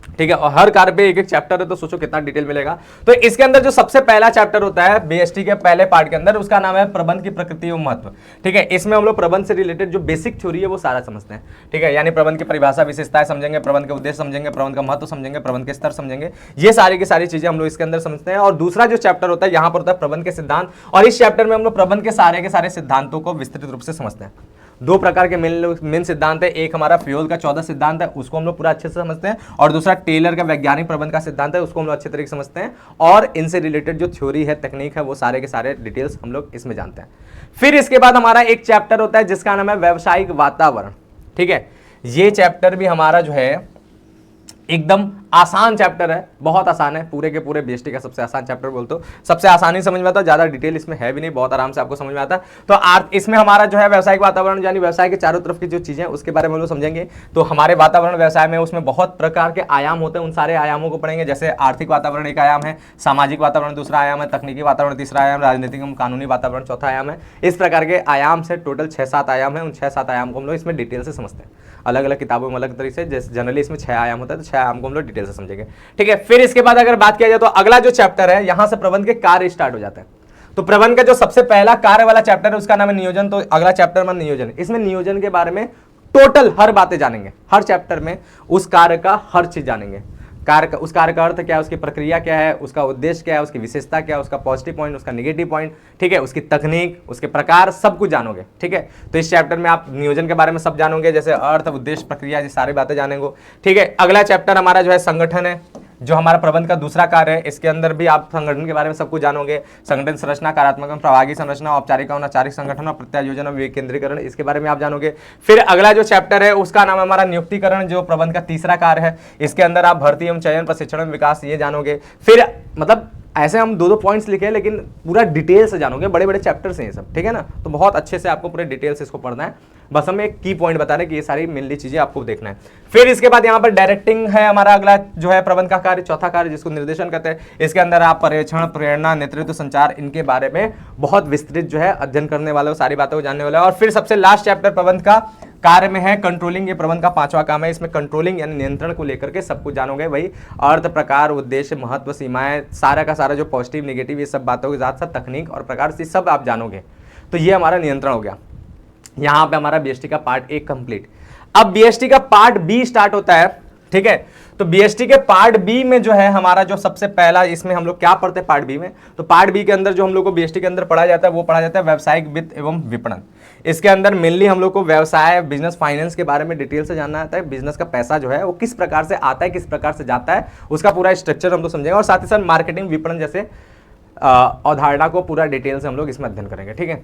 ठीक है, और हर कार्य पे एक एक चैप्टर है, तो सोचो कितना डिटेल मिलेगा। तो इसके अंदर जो सबसे पहला चैप्टर होता है बीएसटी के पहले पार्ट के अंदर, उसका नाम है प्रबंध की प्रकृति एवं महत्व। ठीक है, इसमें हम लोग प्रबंध से रिलेटेड जो बेसिक थ्योरी है वो सारा समझते हैं। ठीक है, यानी प्रबंध की परिभाषा, विशेषताएं समझेंगे, प्रबंध के उद्देश्य समझेंगे, प्रबंध का महत्व समझेंगे, प्रबंध के स्तर समझेंगे, ये सारी की सारी चीजें हम लोग इसके अंदर समझते हैं। और दूसरा जो चैप्टर होता है यहाँ पर होता है प्रबंध के सिद्धांत, और इस चैप्टर में हम लोग प्रबंध के सारे सिद्धांतों को विस्तृत रूप से समझते हैं। दो प्रकार के मेन सिद्धांत है, एक हमारा फ्योल का 14 सिद्धांत है, उसको हम लोग पूरा अच्छे से समझते हैं, और दूसरा टेलर का वैज्ञानिक प्रबंध का सिद्धांत है, उसको हम लोग अच्छे तरीके से समझते हैं, और इनसे रिलेटेड जो थ्योरी है, टेक्निक है, वो सारे के सारे डिटेल्स हम लोग इसमें जानते हैं। फिर इसके बाद हमारा एक चैप्टर होता है जिसका नाम है व्यावसायिक वातावरण। ठीक है, ये चैप्टर भी हमारा जो है एकदम आसान चैप्टर है, बहुत आसान है, पूरे के पूरे बीएसटी का सबसे आसान चैप्टर बोलते हो, सबसे आसानी समझ में आता है, ज्यादा डिटेल इसमें है भी नहीं, बहुत आराम से आपको समझ में आता है। तो इसमें हमारा जो है व्यवसायिक वातावरण यानी व्यवसाय के चारों तरफ की जो चीजें उसके बारे में हम लोग समझेंगे। तो हमारे वातावरण व्यवसाय में उसमें बहुत प्रकार के आयाम होते हैं, उन सारे आयामों को पढ़ेंगे, जैसे आर्थिक वातावरण एक आयाम है, सामाजिक वातावरण दूसरा आयाम है, तकनीकी वातावरण तीसरा आयाम, राजनीतिक एवं कानूनी वातावरण चौथा आयाम है। इस प्रकार के आयाम से टोटल 6-7 आयाम है, उन 6-7 आयाम को हम लोग इसमें डिटेल से समझते हैं, अलग अलग किताबों में अलग तरीके से, जैसे जनरली इसमें 6 आयाम होता है, तो 6 आयाम को हम लोग डिटेल से समझेंगे, ठीक है। फिर इसके बाद अगर बात किया जाए तो अगला जो चैप्टर है, यहां से प्रबंध के कार्य स्टार्ट हो जाते हैं। तो प्रबंध का जो सबसे पहला कार्य वाला चैप्टर है उसका नाम है नियोजन। तो अगला चैप्टर में नियोजन, इसमें नियोजन के बारे में टोटल हर बातें जानेंगे, हर चैप्टर में उस कार्य का हर चीज जानेंगे। उस कार्य का अर्थ क्या है, उसकी प्रक्रिया क्या है, उसका उद्देश्य क्या है, उसकी विशेषता क्या है, उसका पॉजिटिव पॉइंट, उसका नेगेटिव पॉइंट, ठीक है, उसकी तकनीक, उसके प्रकार, सब कुछ जानोगे, ठीक है। तो इस चैप्टर में आप नियोजन के बारे में सब जानोगे, जैसे अर्थ, उद्देश्य, प्रक्रिया, ये सारी बातें जानेंगे, ठीक है। अगला चैप्टर हमारा जो है संगठन है, जो हमारा प्रबंध का दूसरा कार्य है। इसके अंदर भी आप संगठन के बारे में सब कुछ जानोगे, संगठन संरचना, कार्यात्मक प्रभागी संरचना, औपचारिक और अनौपचारिक संगठन और प्रत्यायोजन और विकेंद्रीकरण, इसके बारे में आप जानोगे। फिर अगला जो चैप्टर है उसका नाम है हमारा नियुक्तिकरण, जो प्रबंध का तीसरा कार्य है। इसके अंदर आप भर्ती एवं चयन, प्रशिक्षण एवं विकास ये जानोगे। फिर मतलब ऐसे हम 2-2 पॉइंट्स लिखे हैं, लेकिन पूरा डिटेल से जानोगे, बड़े बड़े चैप्टर्स हैं ये सब, ठीक है ना। तो बहुत अच्छे से आपको पूरे डिटेल से इसको पढ़ना है, बस हमें एक की पॉइंट बता रहे कि ये सारी मेनली चीजें आपको देखना है। फिर इसके बाद यहाँ पर डायरेक्टिंग है हमारा अगला जो है प्रबंध का कार्य, चौथा कार्य, जिसको निर्देशन कहते हैं। इसके अंदर आप पर्यवेक्षण, प्रेरणा, नेतृत्व, संचार, इनके बारे में बहुत विस्तृत जो है अध्ययन करने वाले हो, सारी बातों को जानने वाले हो। और फिर सबसे लास्ट चैप्टर प्रबंध का कार्य में है कंट्रोलिंग, ये प्रबंध का 5वां काम है। इसमें कंट्रोलिंग यानी नियंत्रण को लेकर के सब कुछ जानोगे, वही अर्थ, प्रकार, उद्देश्य, महत्व, सीमाएं, सारा का सारा जो पॉजिटिव नेगेटिव ये सब बातों के साथ साथ तकनीक और प्रकार से सब आप जानोगे। तो ये हमारा नियंत्रण हो गया। यहां पे हमारा बीएसटी का पार्ट 1 कंप्लीट। अब बीएसटी का पार्ट बी स्टार्ट होता है, ठीक है। तो बीएसटी के पार्ट बी में जो है हमारा जो सबसे पहला, इसमें हम लोग क्या पढ़ते हैं पार्ट बी में, तो पार्ट बी के अंदर जो हम लोग को बीएसटी के अंदर पढ़ा जाता है वो पढ़ा जाता है व्यावसायिक वित्त एवं विपणन। इसके अंदर मेनली हम लोग को व्यवसाय, बिजनेस, फाइनेंस के बारे में डिटेल से जानना आता है। बिजनेस का पैसा जो है वो किस प्रकार से आता है, किस प्रकार से जाता है, उसका पूरा स्ट्रक्चर हम लोग समझेंगे। और साथ ही साथ मार्केटिंग, विपणन जैसे अवधारणा को पूरा डिटेल से हम लोग इसमें अध्ययन करेंगे, ठीक है।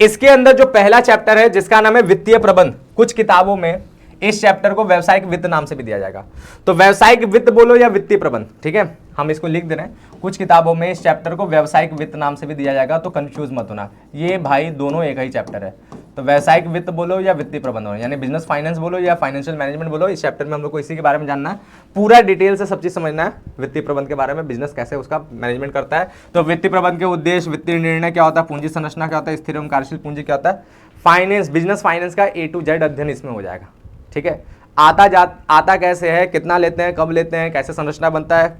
इसके अंदर जो पहला चैप्टर है जिसका नाम है वित्तीय प्रबंध, कुछ किताबों में इस चैप्टर को व्यावसायिक वित्त नाम से भी दिया जाएगा। तो व्यावसायिक वित्त बोलो या वित्तीय प्रबंध, ठीक है, हम इसको लिख दे रहे हैं। कुछ किताबों में इस चैप्टर को व्यावसायिक वित्त नाम से भी दिया जाएगा, तो कंफ्यूज मत होना, ये भाई दोनों एक ही चैप्टर है। तो व्यावसायिक वित्त बोलो या वित्तीय प्रबंध बोलो, यानी बिजनेस फाइनेंस बोलो या फाइनेंशियल मैनेजमेंट बोलो, इस चैप्टर में हम लोग को इसी के बारे में जानना है, पूरा डिटेल से सब चीज समझना है। वित्तीय प्रबंध के बारे में, बिजनेस कैसे उसका मैनेजमेंट करता है, तो वित्तीय प्रबंध के उद्देश्य, वित्तीय निर्णय क्या होता है, पूंजी संरचना क्या होता है, स्थिर एवं कार्यशील पूंजी क्या होता है, फाइनेंस, बिजनेस फाइनेंस का A to Z अध्ययन इसमें हो जाएगा, ठीक है। आता कैसे है, कितना लेते हैं, कब लेते हैं, कैसे संरचना बनता है,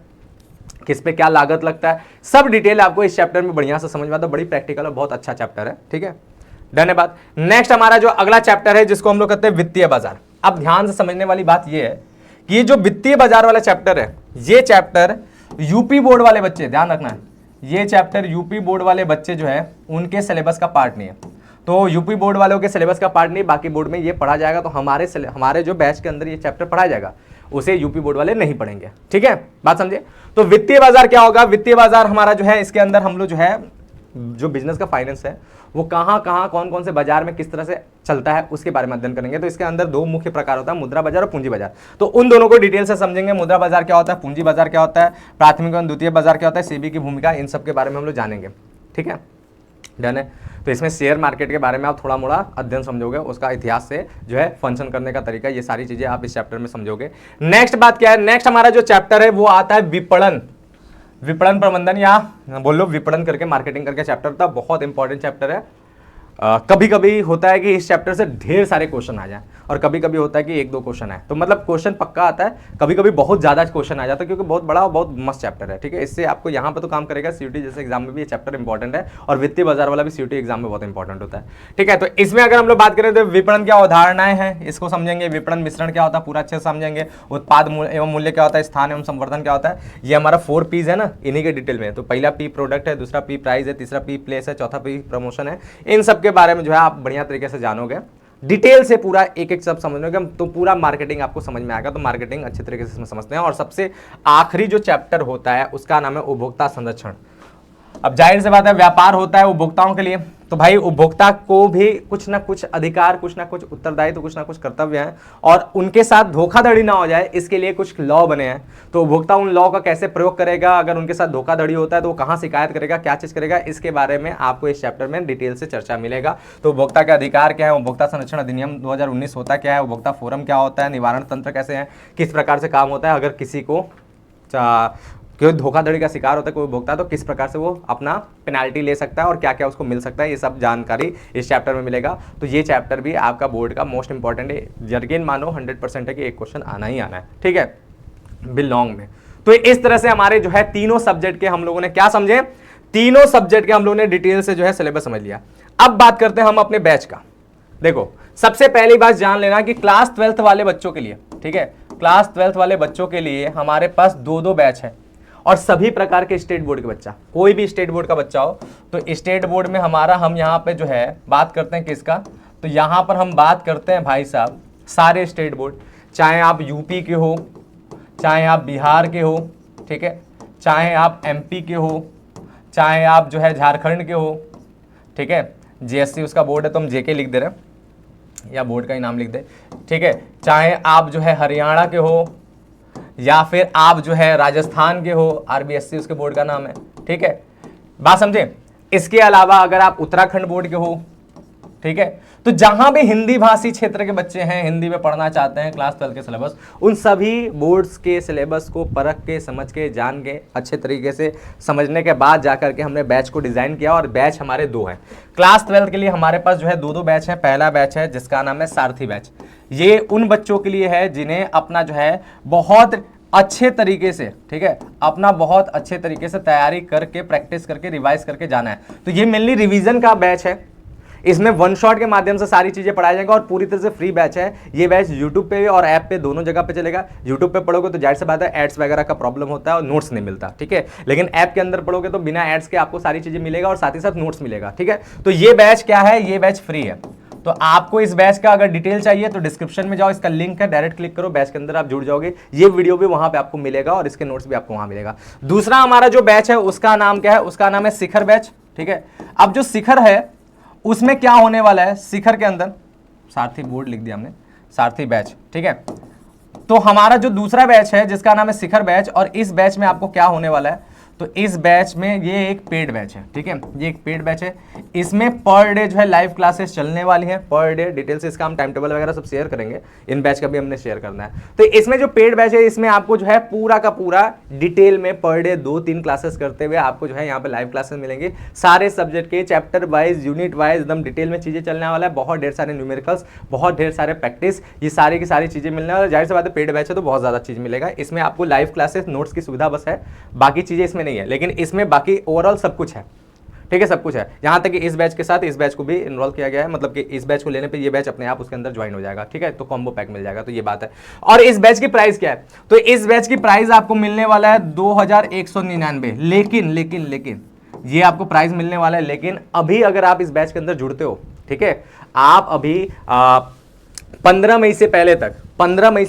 किस पे क्या लागत लगता है, सब डिटेल आपको इस चैप्टर में बढ़िया से समझ में आता है। बड़ी प्रैक्टिकल और बहुत अच्छा चैप्टर है, ठीक है। धन्यवाद। नेक्स्ट हमारा जो अगला चैप्टर है जिसको हम लोग कहते हैं वित्तीय बाजार। अब ध्यान से समझने वाली बात यह है कि ये जो वित्तीय बाजार वाला चैप्टर है, ये चैप्टर यूपी बोर्ड वाले बच्चे, ध्यान रखना है, ये चैप्टर यूपी बोर्ड वाले बच्चे जो है उनके सिलेबस का पार्ट नहीं है। तो यूपी बोर्ड वालों के सिलेबस का पार्ट नहीं, बाकी बोर्ड में ये पढ़ा जाएगा। तो हमारे जो बैच के अंदर ये चैप्टर पढ़ाया जाएगा उसे यूपी बोर्ड वाले नहीं पढ़ेंगे, ठीक है, बात समझे। तो वित्तीय बाजार क्या होगा, वित्तीय बाजार हमारा जो है इसके अंदर हम लोग जो है जो बिजनेस का फाइनेंस है वो कहाँ कौन कौन से बाजार में किस तरह से चलता है उसके बारे में अध्ययन करेंगे। तो इसके अंदर 2 मुख्य प्रकार होता है, मुद्रा बाजार और पूंजी बाजार। तो उन दोनों को डिटेल से समझेंगे। मुद्रा बाजार क्या होता है, पूंजी बाजार क्या होता है, प्राथमिक और द्वितीय बाजार क्या होता है, सेबी की भूमिका, इन सब के बारे में हम लोग जानेंगे, ठीक है, डन है। तो इसमें शेयर मार्केट के बारे में आप थोड़ा मोड़ा अध्ययन समझोगे, उसका इतिहास से जो है फंक्शन करने का तरीका, ये सारी चीजें आप इस चैप्टर में समझोगे। नेक्स्ट बात क्या है, नेक्स्ट हमारा जो चैप्टर है वो आता है विपणन, विपणन प्रबंधन, या बोलो विपणन करके मार्केटिंग करके चैप्टर था, बहुत इंपॉर्टेंट चैप्टर है। कभी कभी होता है कि इस चैप्टर से ढेर सारे क्वेश्चन आ जाए और कभी कभी होता है कि 1-2 क्वेश्चन आए, तो मतलब क्वेश्चन पक्का आता है, कभी कभी बहुत ज्यादा क्वेश्चन आ जाता है क्योंकि बहुत बड़ा और बहुत मस्त चैप्टर है, ठीक है। इससे आपको यहाँ पे तो काम करेगा, सीयूटी जैसे एग्जाम में भी ये चैप्टर इंपॉर्टेंट है और वित्तीय बाजार वाला भी सीयूटी एग्जाम में बहुत इंपॉर्टेंट होता है, ठीक है। तो इसमें अगर हम लोग बात करें तो विपणन क्या अवधारणाएं हैं इसको समझेंगे, विपणन मिश्रण क्या होता है पूरा अच्छे से समझेंगे, उत्पाद एवं मूल्य क्या होता है, स्थान एवं संवर्धन क्या होता है, ये हमारा 4 P's है ना, इन्हीं के डिटेल में। तो पहला P प्रोडक्ट है, दूसरा P प्राइस है, तीसरा P प्लेस है, चौथा P प्रमोशन है। इन सब के बारे में जो है आप बढ़िया तरीके से जानोगे, डिटेल से पूरा एक सब समझोगे, तो पूरा मार्केटिंग आपको समझ में आएगा। तो मार्केटिंग अच्छे तरीके से समझते हैं। और सबसे आखिरी जो चैप्टर होता है उसका नाम है उपभोक्ता संरक्षण। अब जाहिर सी बात है व्यापार होता है उपभोक्ताओं के लिए, तो भाई उपभोक्ता को भी कुछ ना कुछ अधिकार, कुछ ना कुछ उत्तरदायित्व, कुछ ना कुछ कर्तव्य हैं और उनके साथ धोखाधड़ी ना हो जाए इसके लिए कुछ लॉ बने हैं। तो उपभोक्ता उन लॉ का कैसे प्रयोग करेगा, अगर उनके साथ धोखाधड़ी होता है तो वो कहां शिकायत करेगा, क्या चीज करेगा, इसके बारे में आपको इस चैप्टर में डिटेल से चर्चा मिलेगा। तो उपभोक्ता के अधिकार क्या है, उपभोक्ता संरक्षण अधिनियम 2019 होता क्या है, उपभोक्ता फोरम क्या होता है, निवारण तंत्र कैसे है, किस प्रकार से काम होता है, अगर किसी को कोई धोखाधड़ी का शिकार होता है कोई उपभोक्ता तो किस प्रकार से वो अपना पेनाल्टी ले सकता है और क्या क्या उसको मिल सकता है, ये सब जानकारी इस चैप्टर में मिलेगा। तो ये चैप्टर भी आपका बोर्ड का मोस्ट इंपॉर्टेंट है, यकीन मानो 100% है कि एक क्वेश्चन आना ही आना है, ठीक है, बिलोंग में। तो इस तरह से हमारे जो है तीनों सब्जेक्ट के हम लोगों ने क्या समझे, तीनों सब्जेक्ट के हम लोगों ने डिटेल से जो है सिलेबस समझ लिया। अब बात करते हैं हम अपने बैच का। देखो सबसे पहली बात जान लेना कि क्लास 12th वाले बच्चों के लिए, ठीक है, क्लास 12th वाले बच्चों के लिए हमारे पास दो बैच है और सभी प्रकार के स्टेट बोर्ड के बच्चा, कोई भी स्टेट बोर्ड का बच्चा हो तो स्टेट बोर्ड में हमारा हम यहाँ पे जो है बात करते हैं किसका, तो यहाँ पर हम बात करते हैं भाई साहब सारे स्टेट बोर्ड, चाहे आप यूपी के हो, चाहे आप बिहार के हो, ठीक है, चाहे आप एमपी के हो, चाहे आप जो है झारखंड के हो, ठीक है, जीएसटी उसका बोर्ड है तो हम जेके लिख दे रहे हैं या बोर्ड का ही नाम लिख दे, ठीक है, चाहे आप जो है हरियाणा के हो या फिर आप जो है राजस्थान के हो, आरबीएससी उसके बोर्ड का नाम है, ठीक है, बात समझे। इसके अलावा अगर आप उत्तराखंड बोर्ड के हो, ठीक है, तो जहां भी हिंदी भाषी क्षेत्र के बच्चे हैं, हिंदी में पढ़ना चाहते हैं क्लास 12 के सिलेबस, उन सभी बोर्ड्स के सिलेबस को परख के, समझ के, जान के, अच्छे तरीके से समझने के बाद जाकर के हमने बैच को डिजाइन किया और बैच हमारे दो हैं। क्लास 12 के लिए हमारे पास जो है दो बैच है। पहला बैच है जिसका नाम है सारथी बैच, ये उन बच्चों के लिए है जिन्हें अपना जो है बहुत अच्छे तरीके से, ठीक है, अपना बहुत अच्छे तरीके से तैयारी करके, प्रैक्टिस करके, रिवाइज करके जाना है। तो ये मेनली रिवीजन का बैच है, इसमें वन शॉट के माध्यम से सारी चीजें पढ़ाई जाएंगी और पूरी तरह से फ्री बैच है। ये बैच यूट्यूब पे और ऐप पे दोनों जगह पे चलेगा। यूट्यूब पे पढ़ोगे तो जाहिर सी बात है एड्स वगैरह का प्रॉब्लम होता है और नोट्स नहीं मिलता, ठीक है, लेकिन ऐप के अंदर पढ़ोगे तो बिना एड्स के आपको सारी चीजें मिलेगा और साथ ही साथ नोट्स मिलेगा, ठीक है। तो ये बैच क्या है, ये बैच फ्री है। तो आपको इस बैच का अगर डिटेल चाहिए तो डिस्क्रिप्शन में जाओ, इसका लिंक है, डायरेक्ट क्लिक करो, बैच के अंदर आप जुड़ जाओगे। ये वीडियो भी वहां पे आपको मिलेगा और इसके नोट्स भी आपको वहां मिलेगा। दूसरा हमारा जो बैच है उसका नाम क्या है, उसका नाम है शिखर बैच, ठीक है। अब जो शिखर है उसमें क्या होने वाला है, शिखर के अंदर सारथी बोर्ड लिख दिया हमने, सारथी बैच, ठीक है। तो हमारा जो दूसरा बैच है जिसका नाम है शिखर बैच, और इस बैच में आपको क्या होने वाला है, तो इस बैच में ये एक पेड बैच है, ठीक है, ये एक पेड बैच है। इसमें पर डे जो है लाइव क्लासेस चलने वाली हैं, पर डे। डिटेल से इसका हम टाइम टेबल वगैरह सब शेयर करेंगे, इन बैच का भी हमने शेयर करना है। तो इसमें जो पेड बैच है इसमें आपको जो है पूरा का पूरा डिटेल में पर डे 2-3 क्लासेस करते हुए आपको जो है यहाँ पे लाइव क्लासेस मिलेंगे, सारे सब्जेक्ट के चैप्टर वाइज, यूनिट वाइज एकदम डिटेल में चीजें चलने वाला है। बहुत ढेर सारे न्यूमेरिकल्स, बहुत ढेर सारे प्रैक्टिस, ये सारी की सारी चीजें मिलने वाली है। जाहिर सी बात है पेड बैच है तो बहुत ज्यादा चीज मिलेगा। इसमें आपको लाइव क्लासेस, नोट्स की सुविधा बस है, बाकी चीजें इसमें नहीं है, लेकिन इसमें बाकी ओवरऑल सब कुछ है, ठीक है, सब कुछ है। यहां तक कि इस बैच के साथ इस बैच को भी इनरोल किया गया है, मतलब कि इस बैच को लेने पे ये बैच अपने आप उसके अंदर ज्वाइन हो जाएगा, ठीक है, तो कॉम्बो पैक मिल जाएगा। तो ये बात है। और इस बैच की प्राइस क्या है, तो इस बैच की प्राइस आपको मिलने वाला है 2199, लेकिन ये आपको प्राइस मिलने वाला है। लेकिन अभी अगर आप इस बैच के अंदर जुड़ते हो, ठीक है, आप अभी 15 मई से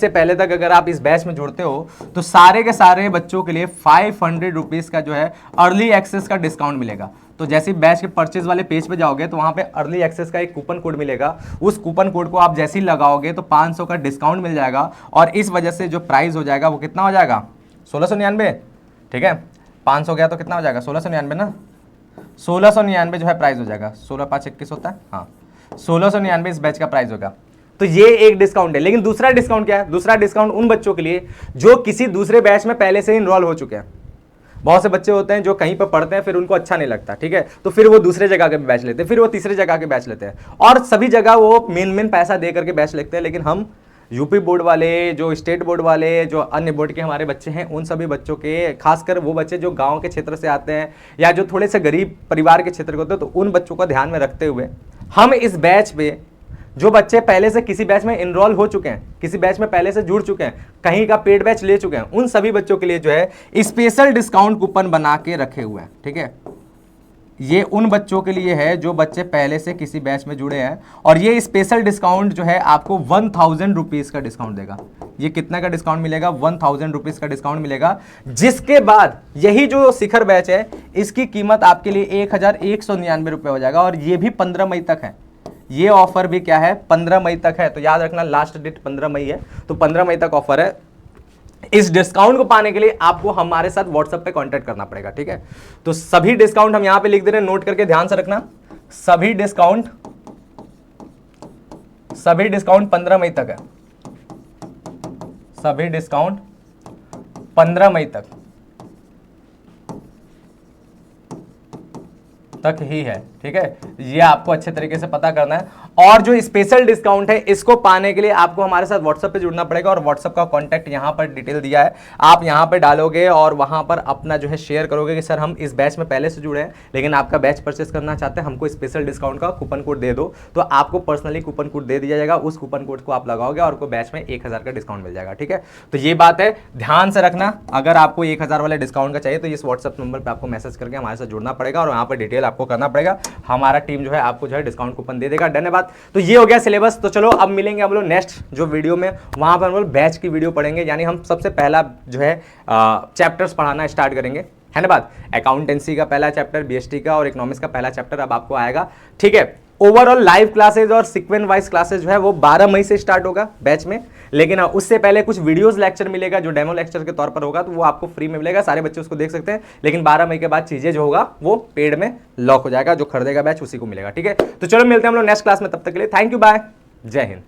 पहले तक अगर आप इस बैच में जुड़ते हो तो सारे के सारे बच्चों के लिए 500 रुपीज का जो है अर्ली एक्सेस का डिस्काउंट मिलेगा। तो जैसे बैच के परचेज वाले पेज पे जाओगे तो वहां पे अर्ली एक्सेस का एक कूपन कोड मिलेगा, उस कूपन कोड को आप जैसे ही लगाओगे तो 500 का डिस्काउंट मिल जाएगा। और इस वजह से जो प्राइस हो जाएगा वो कितना हो जाएगा, 1699, ठीक है, 500 गया तो कितना हो जाएगा, 1699 ना, 1699 जो है प्राइस हो जाएगा। 16×5=21 होता है, हाँ, 1699 इस बैच का प्राइस होगा। तो ये एक डिस्काउंट है। लेकिन दूसरा डिस्काउंट क्या है, दूसरा डिस्काउंट उन बच्चों के लिए जो किसी दूसरे बैच में पहले से ही इनरोल हो चुके हैं। बहुत से बच्चे होते हैं जो कहीं पर पढ़ते हैं फिर उनको अच्छा नहीं लगता, ठीक है, तो फिर वो दूसरे जगह के बैच लेते हैं, फिर वो तीसरे जगह के बैच लेते हैं और सभी जगह वो मेन पैसा दे करके बैच लेते हैं। लेकिन हम यूपी बोर्ड वाले, जो स्टेट बोर्ड वाले, जो अन्य बोर्ड के हमारे बच्चे हैं, उन सभी बच्चों के, खासकर वो बच्चे जो गांव के क्षेत्र से आते हैं या जो थोड़े से गरीब परिवार के क्षेत्र के होते हैं, तो उन बच्चों को ध्यान में रखते हुए हम इस बैच पे जो बच्चे पहले से किसी बैच में इनरोल हो चुके हैं, किसी बैच में पहले से जुड़ चुके हैं, कहीं का पेड बैच ले चुके हैं, उन सभी बच्चों के लिए जो है स्पेशल डिस्काउंट कूपन बना के रखे हुए हैं, ठीक है। ये उन बच्चों के लिए है जो बच्चे पहले से किसी बैच में जुड़े हैं, और ये स्पेशल डिस्काउंट जो है आपको 1000 रुपीज़ का डिस्काउंट देगा। ये कितना का डिस्काउंट मिलेगा? 1000 रुपीज़ का डिस्काउंट मिलेगा, जिसके बाद यही जो शिखर बैच है इसकी कीमत आपके लिए 1199 रुपये हो जाएगा, और ये भी 15 मई तक है। ये ऑफर भी क्या है? 15 मई तक है। तो याद रखना लास्ट डेट 15 मई है, तो 15 मई तक ऑफर है। इस डिस्काउंट को पाने के लिए आपको हमारे साथ व्हाट्सएप पे कांटेक्ट करना पड़ेगा, ठीक है। तो सभी डिस्काउंट हम यहां पे लिख दे रहे हैं, नोट करके ध्यान से रखना। सभी डिस्काउंट 15 मई तक है। सभी डिस्काउंट 15 मई तक ही है, ठीक है। ये आपको अच्छे तरीके से पता करना है। और जो स्पेशल डिस्काउंट है इसको पाने के लिए आपको हमारे साथ व्हाट्सएप पे जुड़ना पड़ेगा, और व्हाट्सएप का कांटेक्ट यहां पर डिटेल दिया है, आप यहां पर डालोगे और वहां पर अपना जो है शेयर करोगे कि सर हम इस बैच में पहले से जुड़े हैं लेकिन आपका बैच परचेस करना चाहते हैं, हमको स्पेशल डिस्काउंट का कूपन कोड दे दो, तो आपको पर्सनली कूपन कोड दे दिया जाएगा। उस कूपन कोड को आप लगाओगे और आपको बैच में 1000 का डिस्काउंट मिल जाएगा, ठीक है। तो ये बात है, ध्यान से रखना। अगर आपको 1000 वाले डिस्काउंट का चाहिए तो इस व्हाट्सएप नंबर पर आपको मैसेज करके हमारे साथ जुड़ना पड़ेगा, और वहां पर डिटेल आपको करना पड़ेगा। हमारा टीम जो है आपको जो है डिस्काउंट कूपन दे देगा। धन्यवाद। तो ये हो गया सिलेबस। तो चलो अब मिलेंगे हम लोग नेक्स्ट जो वीडियो में, वहां पर हम लोग बैच की वीडियो पढ़ेंगे, यानी हम सबसे पहला जो है चैप्टर्स पढ़ाना स्टार्ट करेंगे। धन्यवाद। अकाउंटेंसी का पहला चैप्टर, बीएसटी का और इकोनॉमिक्स का पहला चैप्टर अब आपको आएगा, ठीक है। ओवरऑल लाइव क्लासेज और सीक्वेंस वाइज क्लासेज जो है वो 12 मई से स्टार्ट होगा बैच में, लेकिन उससे पहले कुछ वीडियोस लेक्चर मिलेगा जो डेमो लेक्चर के तौर पर होगा, तो वो आपको फ्री में मिलेगा, सारे बच्चे उसको देख सकते हैं। लेकिन 12 मई के बाद चीजें जो होगा वो पेड में लॉक हो जाएगा, जो खरीदेगा बैच उसी को मिलेगा, ठीक है। तो चलो मिलते हैं हम लोग नेक्स्ट क्लास में, तब तक के लिए थैंक यू, बाय, जय हिंद।